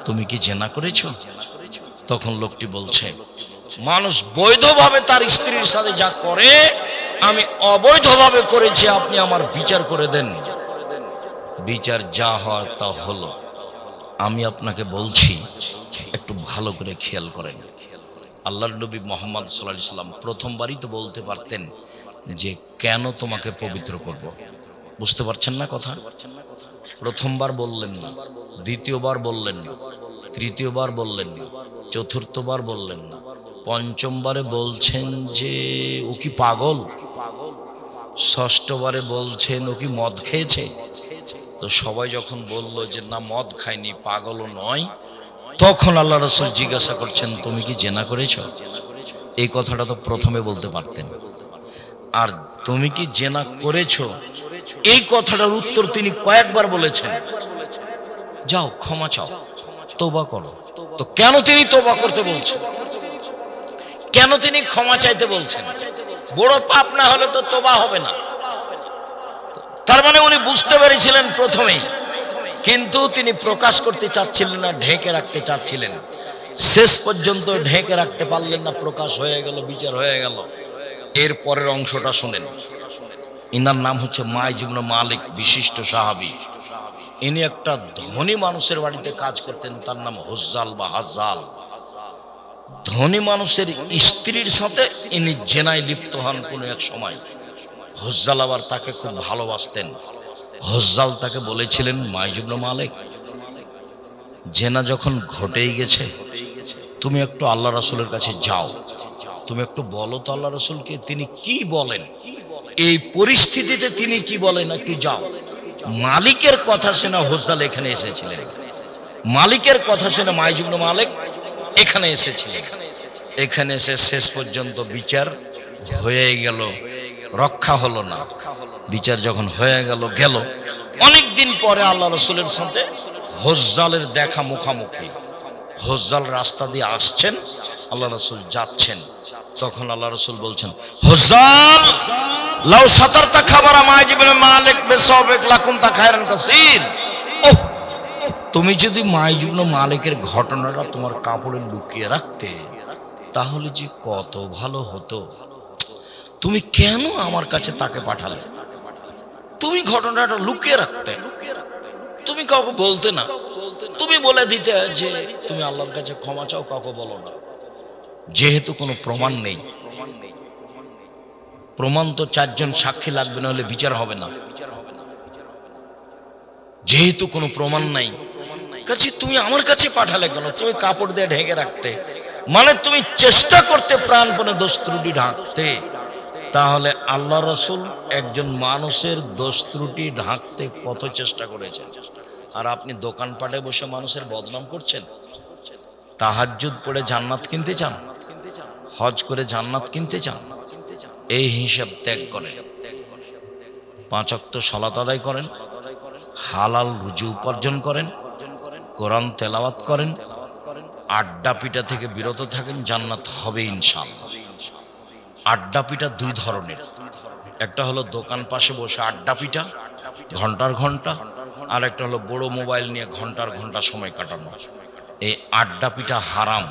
তুমি কি জেনা করেছো? তখন লোকটি বলছে, মানুষ বৈধভাবে তার স্ত্রীর সাথে যা করে আমি অবৈধভাবে করেছি, আপনি আমার বিচার করে দেন। বিচার যা হয় তা হলো। আমি আপনাকে বলছি, একটু ভালো করে খেয়াল করেন। আল্লাহর নবী মুহাম্মদ সাল্লাল্লাহু আলাইহি সাল্লাম প্রথমবারই তো বলতে পারতেন যে কেন তোমাকে পবিত্র করব। বুঝতে পারছেন না কথা? প্রথমবার বললেন না, দ্বিতীয়বার বললেন না, তৃতীয়বার বললেন না, চতুর্থবার বললেন না, পঞ্চমবারে বলছেন যে ও কি পাগল, ষষ্ঠবারে বলছেন ও কি মদ খেয়েছে। তো সবাই যখন বলল যে না মদ খায়নি, পাগলও নয়, তখন আল্লাহ রাসূল জিজ্ঞাসা করছেন, তুমি কি জেনা করেছো? এই কথাটা তো প্রথমে বলতে পারতেন। আর তুমি কি জেনা করেছো, এই কথাটার উত্তর তিনি কয়েকবার বলেছেন। যাও ক্ষমা চাও, তওবা করো। তো কেন তিনি তওবা করতে বলছেন, কেন তিনি ক্ষমা চাইতে বলছেন? বড় পাপ না হলে তো তওবা হবে না। তার মানে উনি বুঝতে পেরেছিলেন প্রথমেই, কিন্তু তিনি প্রকাশ করতে চাচ্ছিলেন না, ঢেকে রাখতে চাচ্ছিলেন। শেষ পর্যন্ত ঢেকে রাখতে পারলেন না, প্রকাশ হয়ে গেল, বিচার হয়ে গেল। এর পরের অংশটা শুনেন। ইনার নাম হচ্ছে মাইজ ইবনে মালিক, বিশিষ্ট সাহাবী। ইনি একটা ধনী মানুষের বাড়িতে কাজ করতেন, তার নাম হুজ্জাল বা হাজ্জাল। ধনী মানুষের স্ত্রীর সাথে ইনি জেনায় লিপ্ত হন কোনো এক সময়। হুজ্জাল আবার তাকে খুব ভালোবাসতেন। হুজ্জাল তাকে বলেছিলেন, মাইজ ইবনে মালিক, জেনা যখন ঘটেই গেছে, তুমি একটু আল্লাহ রাসূলের কাছে যাও, তুমি একটু বলো তো আল্লাহ রাসূলকে তিনি কি বলেন, এই পরিস্থিতিতে তিনি কি বলেন, একটু যাও। মালিকের কথা শুনে হুজ্জাল এখানে এসেছিলেন, মালিকের কথা শুনে মাইজ ইবনে মালিক এখানে এসেছিলেন। এখানে এসে শেষ পর্যন্ত বিচার হয়ে গেল, রক্ষা হলো না। বিচার যখন হয়ে গেল গেল, অনেকদিন পরে আল্লাহ রাসূলের সাথে হুজ্জালের দেখা মুখামুখি। হুজ্জাল রাস্তা দিয়ে আসছেন, আল্লাহ রাসূল যাচ্ছেন। তখন আল্লাহ রাসূল বলছেন, হুজ্জাল লাউ সাতারতা খাবারা মাইজ ইবনে মালিক বিসাবিক লাকুনতা খায়রান কাসীর। ওহ, তুমি যদি মাইজ ইবনে মালিকের ঘটনাটা তোমার কাপড়ে লুকিয়ে রাখতে, তাহলে যে কত ভালো হতো। তুমি কেন আমার কাছে তাকে পাঠালে? তুমি ঘটনাটা লুকিয়ে রাখতে, তুমি কাউকে বলতে না, তুমি বলে দিতে যে তুমি আল্লাহর কাছে ক্ষমা চাও, কাউকে বলো না। যেহেতু কোনো প্রমাণ নেই, প্রমাণ তো চারজন সাক্ষী লাগবে, না হলে বিচার হবে না। যেহেতু কোনো প্রমাণ নাই, কাছে তুমি আমার কাছে পাঠালে কেন? তুমি কাপড় দিয়ে ঢেকে রাখতে, মানে তুমি চেষ্টা করতে প্রাণপণে দোষ ত্রুটি ঢাকতে। তাহলে আল্লাহ রাসূল একজন মানুষের দোষ ত্রুটি ঢাকতে কত চেষ্টা করেছেন, আর আপনি দোকানপাটে বসে মানুষের বদনাম করছেন। তাহাজ্জুদ পড়ে জান্নাত কিনতে চান, হজ করে জান্নাত কিনতে চান, এই হিসাব ত্যাগ করেন, 5 ওয়াক্ত সালাত আদায় করেন, হালাল রুজি উপার্জন করেন, কোরআন তেলাওয়াত করেন, আড্ডা পিটা থেকে বিরত থাকেন, জান্নাত হবে ইনশাআল্লাহ। আড্ডা পিটা দুই ধরনের, একটা হলো দোকান পাশে বসে আড্ডা পিটা ঘন্টার ঘন্টা, আর একটা হলো বড় মোবাইল নিয়ে ঘন্টার ঘন্টা সময় কাটানো। এই আড্ডা পিটা হারাম।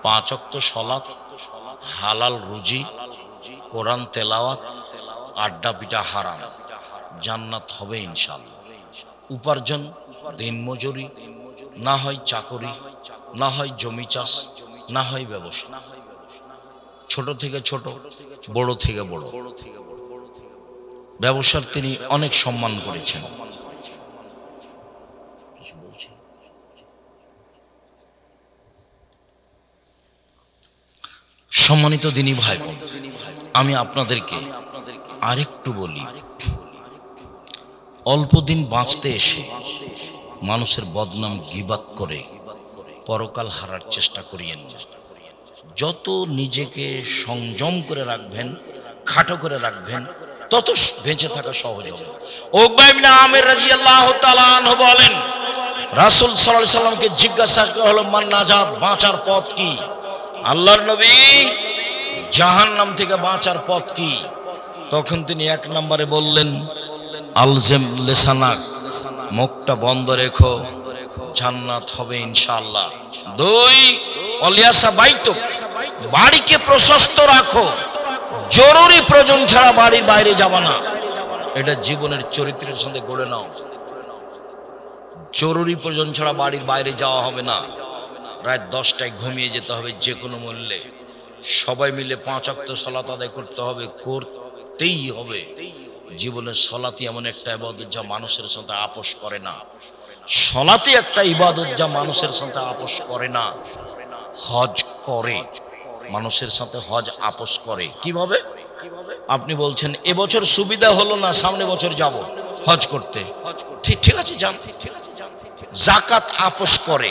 5 ওয়াক্ত সালাত, হালাল রুজি, কোরআন তেলাওয়াত, আড্ডা পিটা হারাম, জান্নাত হবে ইনশাআল্লাহ। উপার্জন দিনমজুরি, না হয় চাকরি, না হয় জমি চাষ, না হয় ব্যবসা, ছোট থেকে ছোট, বড় থেকে বড়। ব্যবসার তিনি অনেক সম্মান করেছেন। সম্মানিত দিনী ভাই বোন, আমি আপনাদেরকে আরেকটু বলি, অল্প দিন বাঁচতে এসে মানুষের বদনাম গীবাত করে পরকাল হারার চেষ্টা করিয়েন না। যত নিজেকে সংযম করে রাখবেন, খাটো করে রাখবেন, তত বেঁচে থাকা সহজ হবে। উকবা ইবনে আমির রাদিয়াল্লাহু তাআলা আনহু বলেন, রাসূল সাল্লাল্লাহু আলাইহি সাল্লামকে জিজ্ঞাসা করা হলো, মান নাজাত, বাঁচার পথ কি? আল্লাহর নবী জাহান্নাম থেকে বাঁচার পথ কি? তখন তিনি এক নম্বরে বললেন, আলজেম লেসানাক, মুখটা বন্ধ রেখো, জান্নাত হবে ইনশাআল্লাহ। দুই, অলিয়াসা বাইতুক, বাড়িকে প্রশস্ত রাখো, জরুরি প্রয়োজন ছাড়া বাড়ির বাইরে যাবা না। এটা জীবনের চরিত্রের সঙ্গে গড়ে নাও। জরুরি প্রয়োজন ছাড়া বাড়ির বাইরে যাওয়া হবে না। রাত 10টায় ঘুমিয়ে যেতে হবে যে কোনো মূল্যে। সবাই মিলে 5 ওয়াক্ত সালাত আদায় করতে হবে, করতেই হবে। জীবনের সালাতই এমন একটা ইবাদত যা মানুষের সাথে আপোষ করে না। সালাতই একটা ইবাদত যা মানুষের সাথে আপোষ করে না। হজ করে, মানুষের সাথে হজ আপোষ করে। কিভাবে? আপনি বলছেন এবছর সুবিধা হলো না, সামনে বছর যাব হজ করতে, ঠিক আছে যান। যাকাত আপোষ করে।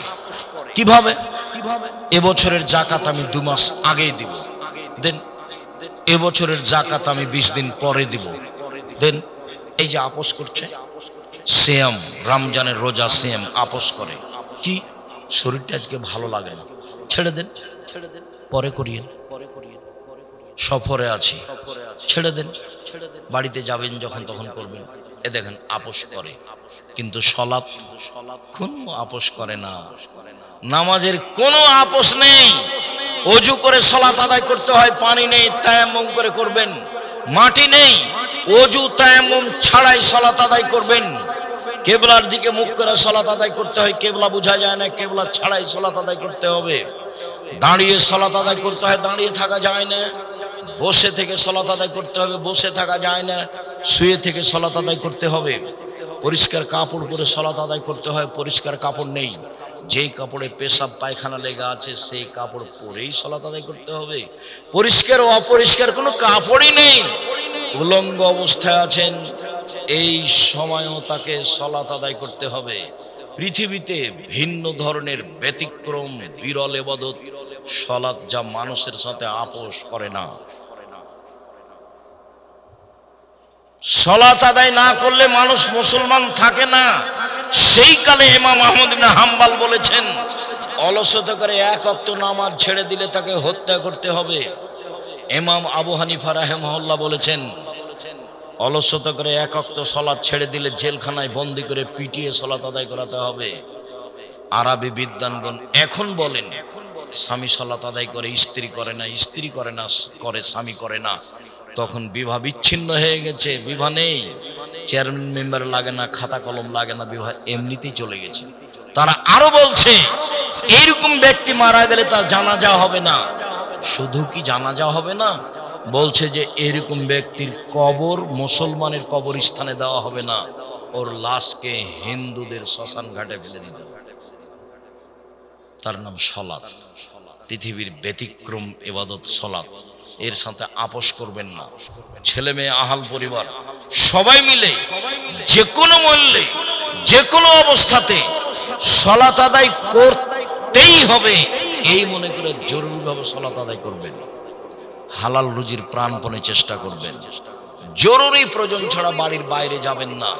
কিভাবে? এবছরের যাকাত আমি 2 মাস আগেই দিব, দেন। এবছরের যাকাত আমি 20 দিন পরে দিব, দেন। এই যে আপোষ করছে। সিয়াম, রমজানের রোজা সিয়াম আপোষ করে। কি? শরীরটা আজকে ভালো লাগে না, ছেড়ে দেন, পরে করিয়েন। সফরে আছি, ছেড়ে দেন, বাড়িতে যাবেন যখন তখন করবেন। এ দেখেন আপোষ করে। কিন্তু সালাত কোনো আপোষ করে না। নামাজের কোনো আপোষ নেই। ওযু করে সালাত আদায় করতে হয়, পানি নেই, তায়াম্মুম করে করবেন। মাটি নেই, ওযু তায়াম্মুম ছাড়াই সালাত আদায় করবেন। কিবলার দিকে মুখ করে সালাত আদায় করতে হয়, কিবলা বোঝা যায় না, কিবলা ছাড়াই সালাত আদায় করতে হবে। দাঁড়িয়ে সালাত আদায় করতে হয়, দাঁড়িয়ে থাকা যায় না। বসে থেকে সালাত আদায় করতে হবে, বসে থাকা যায় না। শুয়ে থেকে সালাত আদায় করতে হবে। পরিষ্কার কাপড় পরে সালাত আদায় করতে হয়, পরিষ্কার কাপড় নেই। যেই কাপড়ে পেশাব পায়খানা লেগে আছে সেই কাপড় পরেই সালাত আদায় করতে হবে। পরিষ্কার ও অপরিষ্কার কোনো কাপড়ই নেই। উলঙ্গ অবস্থায় আছেন, এই সময়ও তাকে সালাত আদায় করতে হবে। পৃথিবীতে ভিন্ন ধরনের ব্যতিক্রম বিরল ইবাদত সালাত, যা মানুষের সাথে আপোষ করে না। সালাত আদায় না করলে মানুষ মুসলমান থাকে না। সেই কালে ইমাম আহমদ ইবনে হাম্বল বলেছেন, অলসতা করে 1 ওয়াক্ত নামাজ ছেড়ে দিলে তাকে হত্যা করতে হবে। ইমাম আবু হানিফা রাহিমাহুল্লাহ বলেছেন, অলসতা করে 1 ওয়াক্ত সালাত ছেড়ে দিলে জেলখানায় বন্দি করে পিটিয়ে সালাত আদায় করাতে হবে। আরবি বিদ্বানগণ এখন বলেন, স্বামী সালাত আদায় করে, স্ত্রী করে না, স্ত্রী করে না, করে স্বামী করে না, তখন বিবাহ বিচ্ছিন্ন হয়ে গেছে। বিবাহ নেই, চেয়ারম্যান মেম্বার লাগে না, খাতা কলম লাগে না, বিবাহ এমনিতেই চলে গেছে। তারা আরো বলছে, এইরকম ব্যক্তি মারা গেলে তার জানাজা হবে না। শুধু কি জানাজা হবে না, বলছে যে এরকম ব্যক্তির কবর মুসলমানের কবরস্থানে দেওয়া হবে না, ওর লাশকে হিন্দুদের শ্মশান ঘাটে ফেলে দিতে হবে। তার নাম সালাত। পৃথিবীর ব্যতিক্রম ইবাদত সালাত, এর সাথে আপোষ করবেন না। ছেলে মেয়ে, আহাল পরিবার সবাই মিলে যে কোনো মূল্যে, যে কোনো অবস্থাতে সালাত আদায় করতেই হবে, এই মনে করে জরুরিভাবে সালাত আদায় করবেন। হালাল রুজির প্রাণপণে চেষ্টা করবেন। জরুরি প্রয়োজন ছাড়া বাড়ির বাইরে যাবেন না।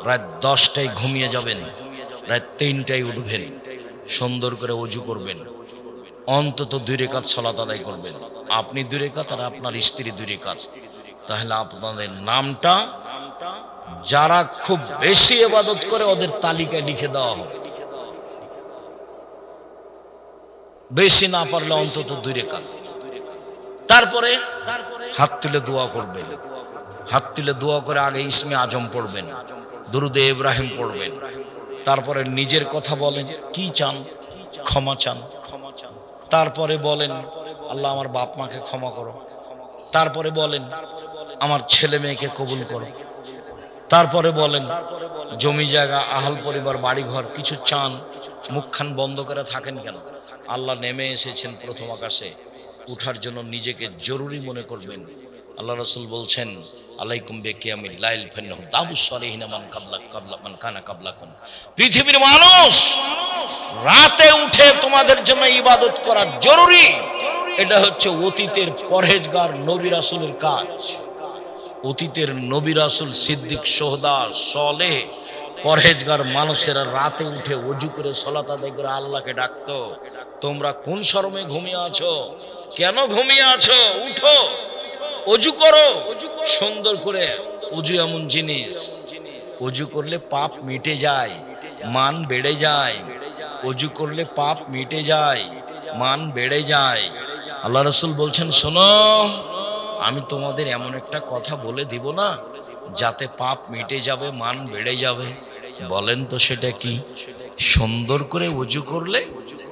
রাত 10টায় ঘুমিয়ে যাবেন, রাত 3টায় উঠবেন। সুন্দর করে ওযু করবেন, অন্তত 2 রাকাত সালাত আদায় করবেন। আপনি 2 রাকাত আর আপনার স্ত্রী 2 রাকাত। তাহলে আপনাদের নামটা যারা খুব বেশি ইবাদত করে ওদের তালিকায় লিখে দেওয়া হবে। বেশি না পারলে অন্তত 2 রাকাত। তারপরে হাত তুলে দোয়া করবেন। হাত তুলে দোয়া করে আগে ইসমে আজম পড়বেন, দুরুদে ইব্রাহিম পড়বেন। তারপরে নিজের কথা বলেন, কি চান, ক্ষমা চান। তারপরে বলেন, আল্লাহ আমার বাপ মাকে ক্ষমা করো। তারপরে বলেন, আমার ছেলে মেয়েকে কবুল করো। তারপরে বলেন, জমি জায়গা, আহাল পরিবার, বাড়ি ঘর কিছু চান। মুখখান বন্ধ করে থাকেন কেন? আল্লাহ নেমে এসেছেন প্রথম আকাশে, উঠার জন্য নিজেকে জরুরি মনে করবেন। আল্লাহ রাসূল বলছেন, আলাইকুম বিকিয়ামিল লাইল ফান্নাহু দাবুস সালিহিন মান কাবলা মান কানা কাবলাকুম। পৃথিবীর মানুষ, রাতে উঠে তোমাদের জন্য ইবাদত করা জরুরি। এটা হচ্ছে অতীতের পরহেজগার নবী রাসূলের কাজ। অতীতের নবী রাসূল, সিদ্দিক, শুহাদা, সালেহ, পরহেজগার মানুষেরা রাতে উঠে ওযু করে সালাত আদায় করে আল্লাহকে ডাকতো। তোমরা কোন শরমে ঘুমিয়ে আছো? কেন ঘুমিয়ে আছো? উঠো, অজু করো সুন্দর করে। অজু এমন জিনিস, অজু করলে পাপ মিটে যায়, মান বেড়ে যায়। অজু করলে পাপ মিটে যায়, মান বেড়ে যায়। আল্লাহ রাসূল বলছেন, শোনো, আমি তোমাদের এমন একটা কথা বলে দিব না যাতে পাপ মিটে যাবে, মান বেড়ে যাবে। বলেন তো সেটা কি? সুন্দর করে অজু করলে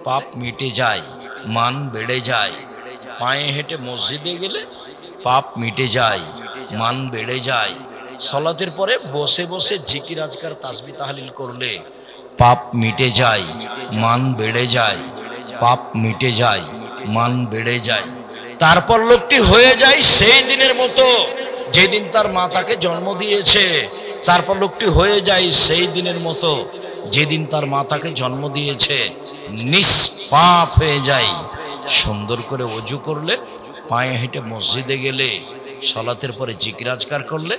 পাপ মিটে যায়, মান বেড়ে যায়। পায়ে হেঁটে মসজিদে গেলে পাপ মিটে যায়, মান বেড়ে যায়। সালাতের পরে বসে বসে জিকির আজকার তাসবিহ তাহলিল করলে পাপ মিটে যায়, মান বেড়ে যায়। পাপ মিটে যায়, মান বেড়ে যায়। তারপর লোকটি হয়ে যায় সেই দিনের মতো যেদিন তার মাতাকে জন্ম দিয়েছে। তারপর লোকটি হয়ে যায় সেই দিনের মতো যেদিন তার মাতাকে জন্ম দিয়েছে, নিষ্পাপ হয়ে যায়। সুন্দর করে অজু করলে, পায়ে হেঁটে মসজিদে গেলে, সালাতের পরে জিকির আজকার করলে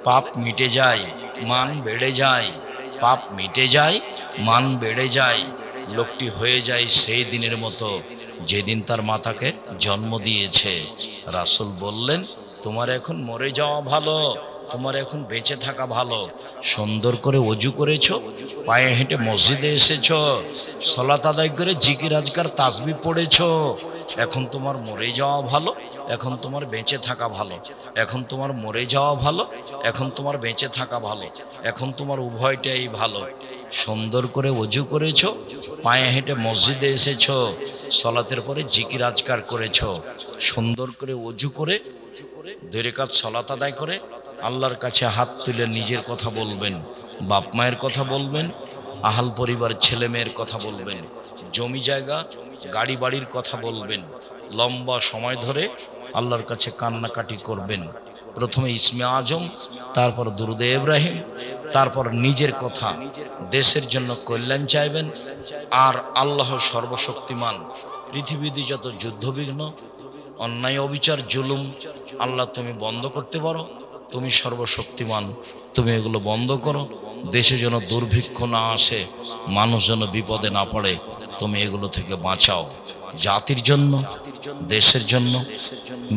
পাপ মিটে যায়, মান বেড়ে যায়। পাপ মিটে যায়, মান বেড়ে যায়। লোকটি হয়ে যায় সেই দিনের মতো যেদিন তার মাতাকে জন্ম দিয়েছে। রাসূল বললেন, তোমার এখন মরে যাওয়া ভালো, তোমার এখন বেঁচে থাকা ভালো। সুন্দর করে অজু করেছো, পায়ে হেঁটে মসজিদে এসেছো, সালাত আদায় করে জিকির আজকার তাসবিহ পড়েছো। এখন তোমার মরে যাওয়া ভালো, এখন তোমার বেঁচে থাকা ভালো। এখন তোমার মরে যাওয়া ভালো, এখন তোমার বেঁচে থাকা ভালো। এখন তোমার উভয়টাই ভালো। সুন্দর করে অজু করেছো, পায়ে হেঁটে মসজিদে এসেছো, সালাতের পরে জিকির আজকার করেছো। সুন্দর করে অজু করে 2 রাকাত সালাত আদায় করে আল্লাহর কাছে হাত তুলে নিজের কথা বলবেন, বাপ মায়ের কথা বলবেন, আহাল পরিবার ছেলে মেয়ের কথা বলবেন, জমি জায়গা গাড়ি বাড়ির কথা বলবেন। লম্বা সময় ধরে আল্লাহর কাছে কান্নাকাটি করবেন। প্রথমে ইসমে আজম, তারপর দুরুদে ইব্রাহিম, তারপর নিজের কথা, দেশের জন্য কল্যাণ চাইবেন। আর আল্লাহ সর্বশক্তিমান, পৃথিবীতে যত যুদ্ধবিঘ্ন, অন্যায় অবিচার জুলুম, আল্লাহ তুমি বন্ধ করতে পারো, তুমি সর্বশক্তিমান, তুমি এগুলো বন্ধ করো। দেশে যেন দুর্ভিক্ষ না আসে, মানুষ যেন বিপদে না পড়ে, তুমি এগুলো থেকে বাঁচাও। জাতির জন্য, দেশের জন্য,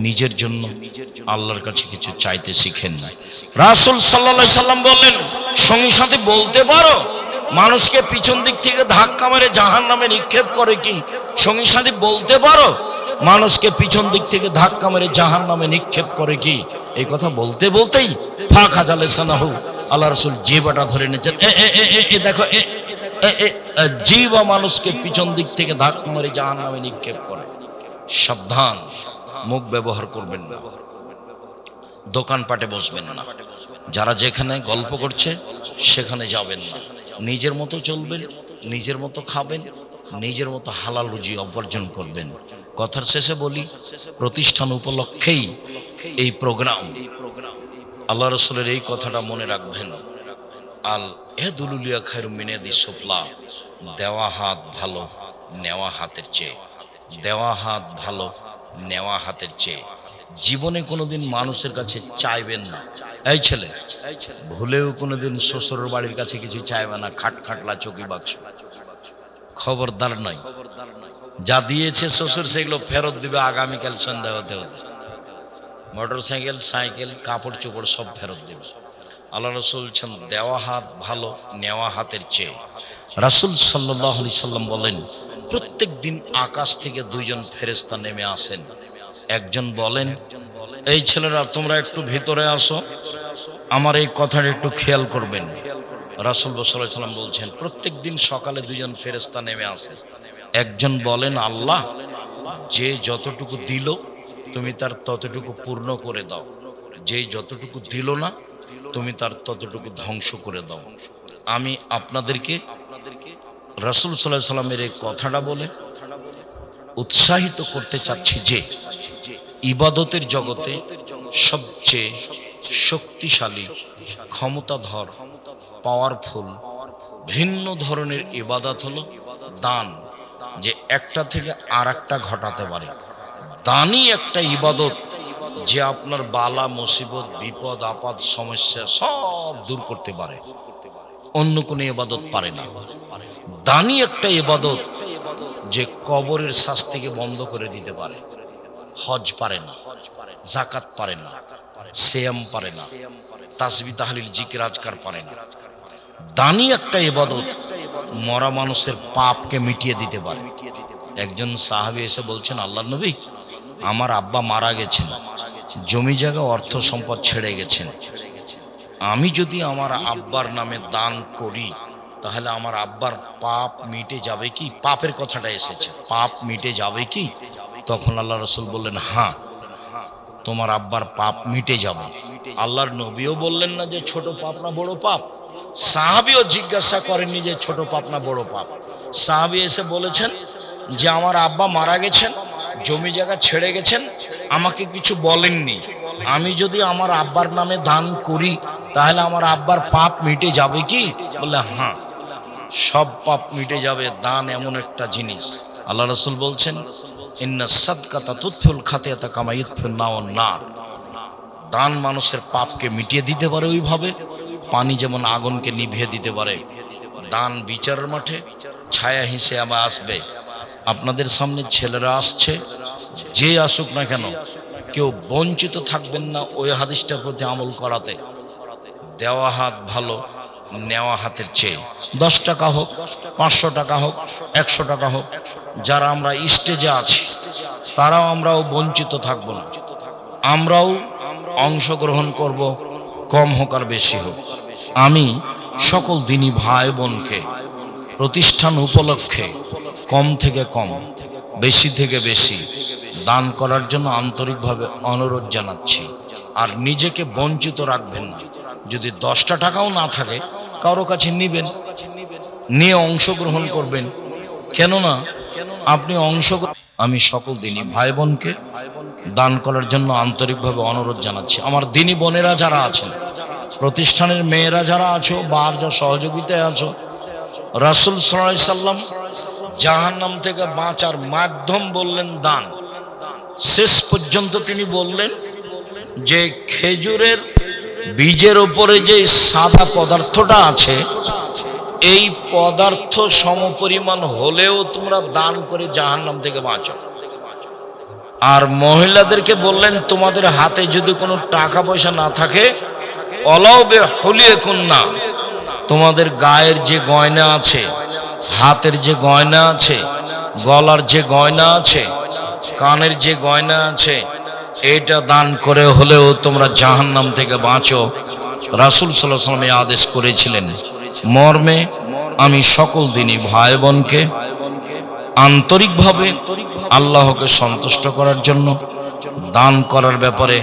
নিজের জন্য আল্লাহর কাছে কিছু চাইতে শিখেন। রাসূল সাল্লাল্লাহু আলাইহি সাল্লাম বললেন, সঙ্গী সাথে বলতে পারো মানুষকে পিছন দিক থেকে ধাক্কা মেরে জাহান্নামে নিক্ষেপ করে কি? সঙ্গী সাথে বলতে পারো মানুষকে পিছন দিক থেকে ধাক্কা মেরে জাহান্নামে নিক্ষেপ করে কি? এই কথা বলতে বলতেই ফাঁকা জালে সানাহু, আল্লাহ রাসূল জিহ্বাটা ধরে নিয়েছেন। দেখো, জিহ্বা মানুষকে পিছন দিক থেকে ধাক্কা মেরে জাহান্নামে নিক্ষেপ করে। সাবধান, মুখ ব্যবহার করবেন না, দোকানপাটে বসবেন না, যারা যেখানে গল্প করছে সেখানে যাবেন না। নিজের মতো চলবেন, নিজের মতো খাবেন, নিজের মতো হালাল রুজি উপার্জন করবেন। কথার শেষে বলি, প্রতিষ্ঠান উপলক্ষেই এই প্রোগ্রাম। আল্লাহ রাসূলের এই কথাটা মনে রাখবেন, আল এদুলুলিয়া খায়রুম মিন ইয়াদিস সুফলা, দেওয়া হাত ভালো নেওয়া হাতের চেয়ে। দেওয়া হাত ভালো নেওয়া হাতের চেয়ে। জীবনে কোনোদিন মানুষের কাছে চাইবেন না। এই ছেলে, ভুলেও কোনোদিন শ্বশুরের বাড়ির কাছে কিছু চাইবে না, খাটখাটলা চৌকি বাক্স, খবরদার নয়। যা দিয়েছে শ্বশুর সেগুলো ফেরত দিবে আগামীকাল সন্ধ্যা হতে হতে। মোটর সাইকেল, সাইকেল, কাপড় চোপড় সব ফেরত দেবে। আল্লাহ রাসূল বলছেন, দেওয়া হাত ভালো নেওয়া হাতের চেয়ে। রাসূল সাল্লাল্লাহু আলাইহি সাল্লাম বলেন, প্রত্যেক দিন আকাশ থেকে 2 জন ফেরেশতা নেমে আসেন। একজন বলেন, এই ছেলেরা তোমরা একটু ভিতরে আসো, আমার এই কথাটা একটু খেয়াল করবেন। রাসূল সাল্লাল্লাহু আলাইহি সাল্লাম বলছেন, প্রত্যেক দিন সকালে 2 জন ফেরেশতা নেমে আসে। একজন বলেন, আল্লাহ যে যতটুকু দিল তুমি তার ততটুকু পূর্ণ করে দাও, যে যতটুকু দিল না তুমি তার ততটুকু ধ্বংস করে দাও। আমি আপনাদেরকে রাসূল সাল্লাল্লাহু আলাইহি সাল্লামের এই কথাটা বলে উৎসাহিত করতে চাচ্ছি যে ইবাদতের জগতে সবচেয়ে শক্তিশালী, ক্ষমতাধর, পাওয়ারফুল ভিন্ন ধরনের ইবাদত হলো দান, যে একটা থেকে আর একটা ঘটাতে পারে। দানই একটা ইবাদত যে আপনার বালা মুসিবত, বিপদ আপদ, সমস্যা সব দূর করতে পারে, অন্য কোনো ইবাদত পারে না। দানই একটা ইবাদত যে কবরের শাস্তিকে বন্ধ করে দিতে পারে। হজ পারে না, জাকাত পারে না, সিয়াম পারে না, তাসবিহ তাহলিল জিকির আজকার পারে না। দানই একটা ইবাদত মরা মানুষের পাপকে মিটিয়ে দিতে পারে। একজন সাহাবী এসে বলছেন, আল্লাহর নবী, আমার আব্বা মারা গেছেন, জমি জায়গা অর্থ সম্পদ ছেড়ে গেছেন, আমি যদি আমার আব্বার নামে দান করি তাহলে আমার আব্বার পাপ মিটে যাবে কি? পাপের কথাটা এসেছে, পাপ মিটে যাবে কি? তখন আল্লাহ রাসূল বললেন, হ্যাঁ, তোমার আব্বার পাপ মিটে যাবে। আল্লাহর নবীও বললেন না যে ছোট পাপ না বড় পাপ, সাহাবীও জিজ্ঞাসা করেননি যে ছোট পাপ না বড় পাপ। সাহাবী এসে বলেছেন যে আমার আব্বা মারা গেছেন, জমি জায়গা ছেড়ে গেছেন, আমাকে কিছু বলেননি, আমি যদি আমার আব্বার নামে দান করি তাহলে আমার আব্বার পাপ মিটে যাবে কি? বললে হ্যাঁ, সব পাপ মিটে যাবে। দান এমন একটা জিনিস, আল্লাহ রাসূল বলছেন, ইন্না সাদকাতা তুতফিউল খাতিয়াতা কামা ইউতফিউন নার। দান মানুষের পাপকে মিটিয়ে দিতে পারে ওইভাবে পানি যেমন আগুনকে নিভিয়ে দিতে পারে। দান বিচারের মাঠে ছায়া হিসেবে আসবে। আপনাদের সামনে ছেলেরা আসছে, যে আসুক না কেন, কেউ বঞ্চিত থাকবেন না ওই হাদিসটার প্রতি আমল করাতে। দেওয়া হাত ভালো নেওয়া হাতের চেয়ে। 10 টাকা হোক, 500 টাকা হোক, 100 টাকা হোক, যারা আমরা স্টেজে আছি আমরাও বঞ্চিত থাকব না, আমরাও অংশগ্রহণ করব, কম হোক আর বেশি হোক। আমি সকল দিনী ভাই বোনকে প্রতিষ্ঠান উপলক্ষে কম থেকে কম, বেশি থেকে বেশি দান করার জন্য আন্তরিকভাবে অনুরোধ জানাচ্ছি। আর নিজেকে বঞ্চিত রাখবেন না। যদি 10টা টাকাও না থাকে, কারো কাছে নিবেন, নিয়ে অংশগ্রহণ করবেন। কেননা আপনি আমি সকল দিনী ভাই বোনকে দান করার জন্য আন্তরিকভাবে অনুরোধ জানাচ্ছি। আমার দিনী বোনেরা যারা আছেন, প্রতিষ্ঠানের মেয়েরা যারা আছো বা আর যা সহযোগিতায় আছো, রাসূল সাল্লাল্লাহু আলাইহি সাল্লাম জাহান্নাম থেকে বাঁচার মাধ্যম বললেন দান। শেষ পর্যন্ত তিনি বললেন যে খেজুরের বীজের উপরে যে সাদা পদার্থটা আছে, এই পদার্থ সমপরিমাণ হলেও তোমরা দান করে জাহান্নাম থেকে বাঁচো। আর মহিলাদেরকে বললেন, তোমাদের হাতে যদি কোনো টাকা পয়সা না থাকে, অলাও বে হলিয়ে কন্যা, তোমাদের গায়ের যে গয়না আছে, হাতের যে গয়না আছে, গলার যে গয়না আছে, কানের যে গয়না আছে, এটা দান করে হলেও তোমরা জাহান্নাম থেকে বাঁচো। রাসূল সাল্লাল্লাহু আলাইহি ওয়াসাল্লাম আদেশ করেছিলেন। মর্মে আমি সকল দিনী ভাই বোনকে আন্তরিকভাবে আল্লাহকে সন্তুষ্ট করার জন্য দান করার ব্যাপারে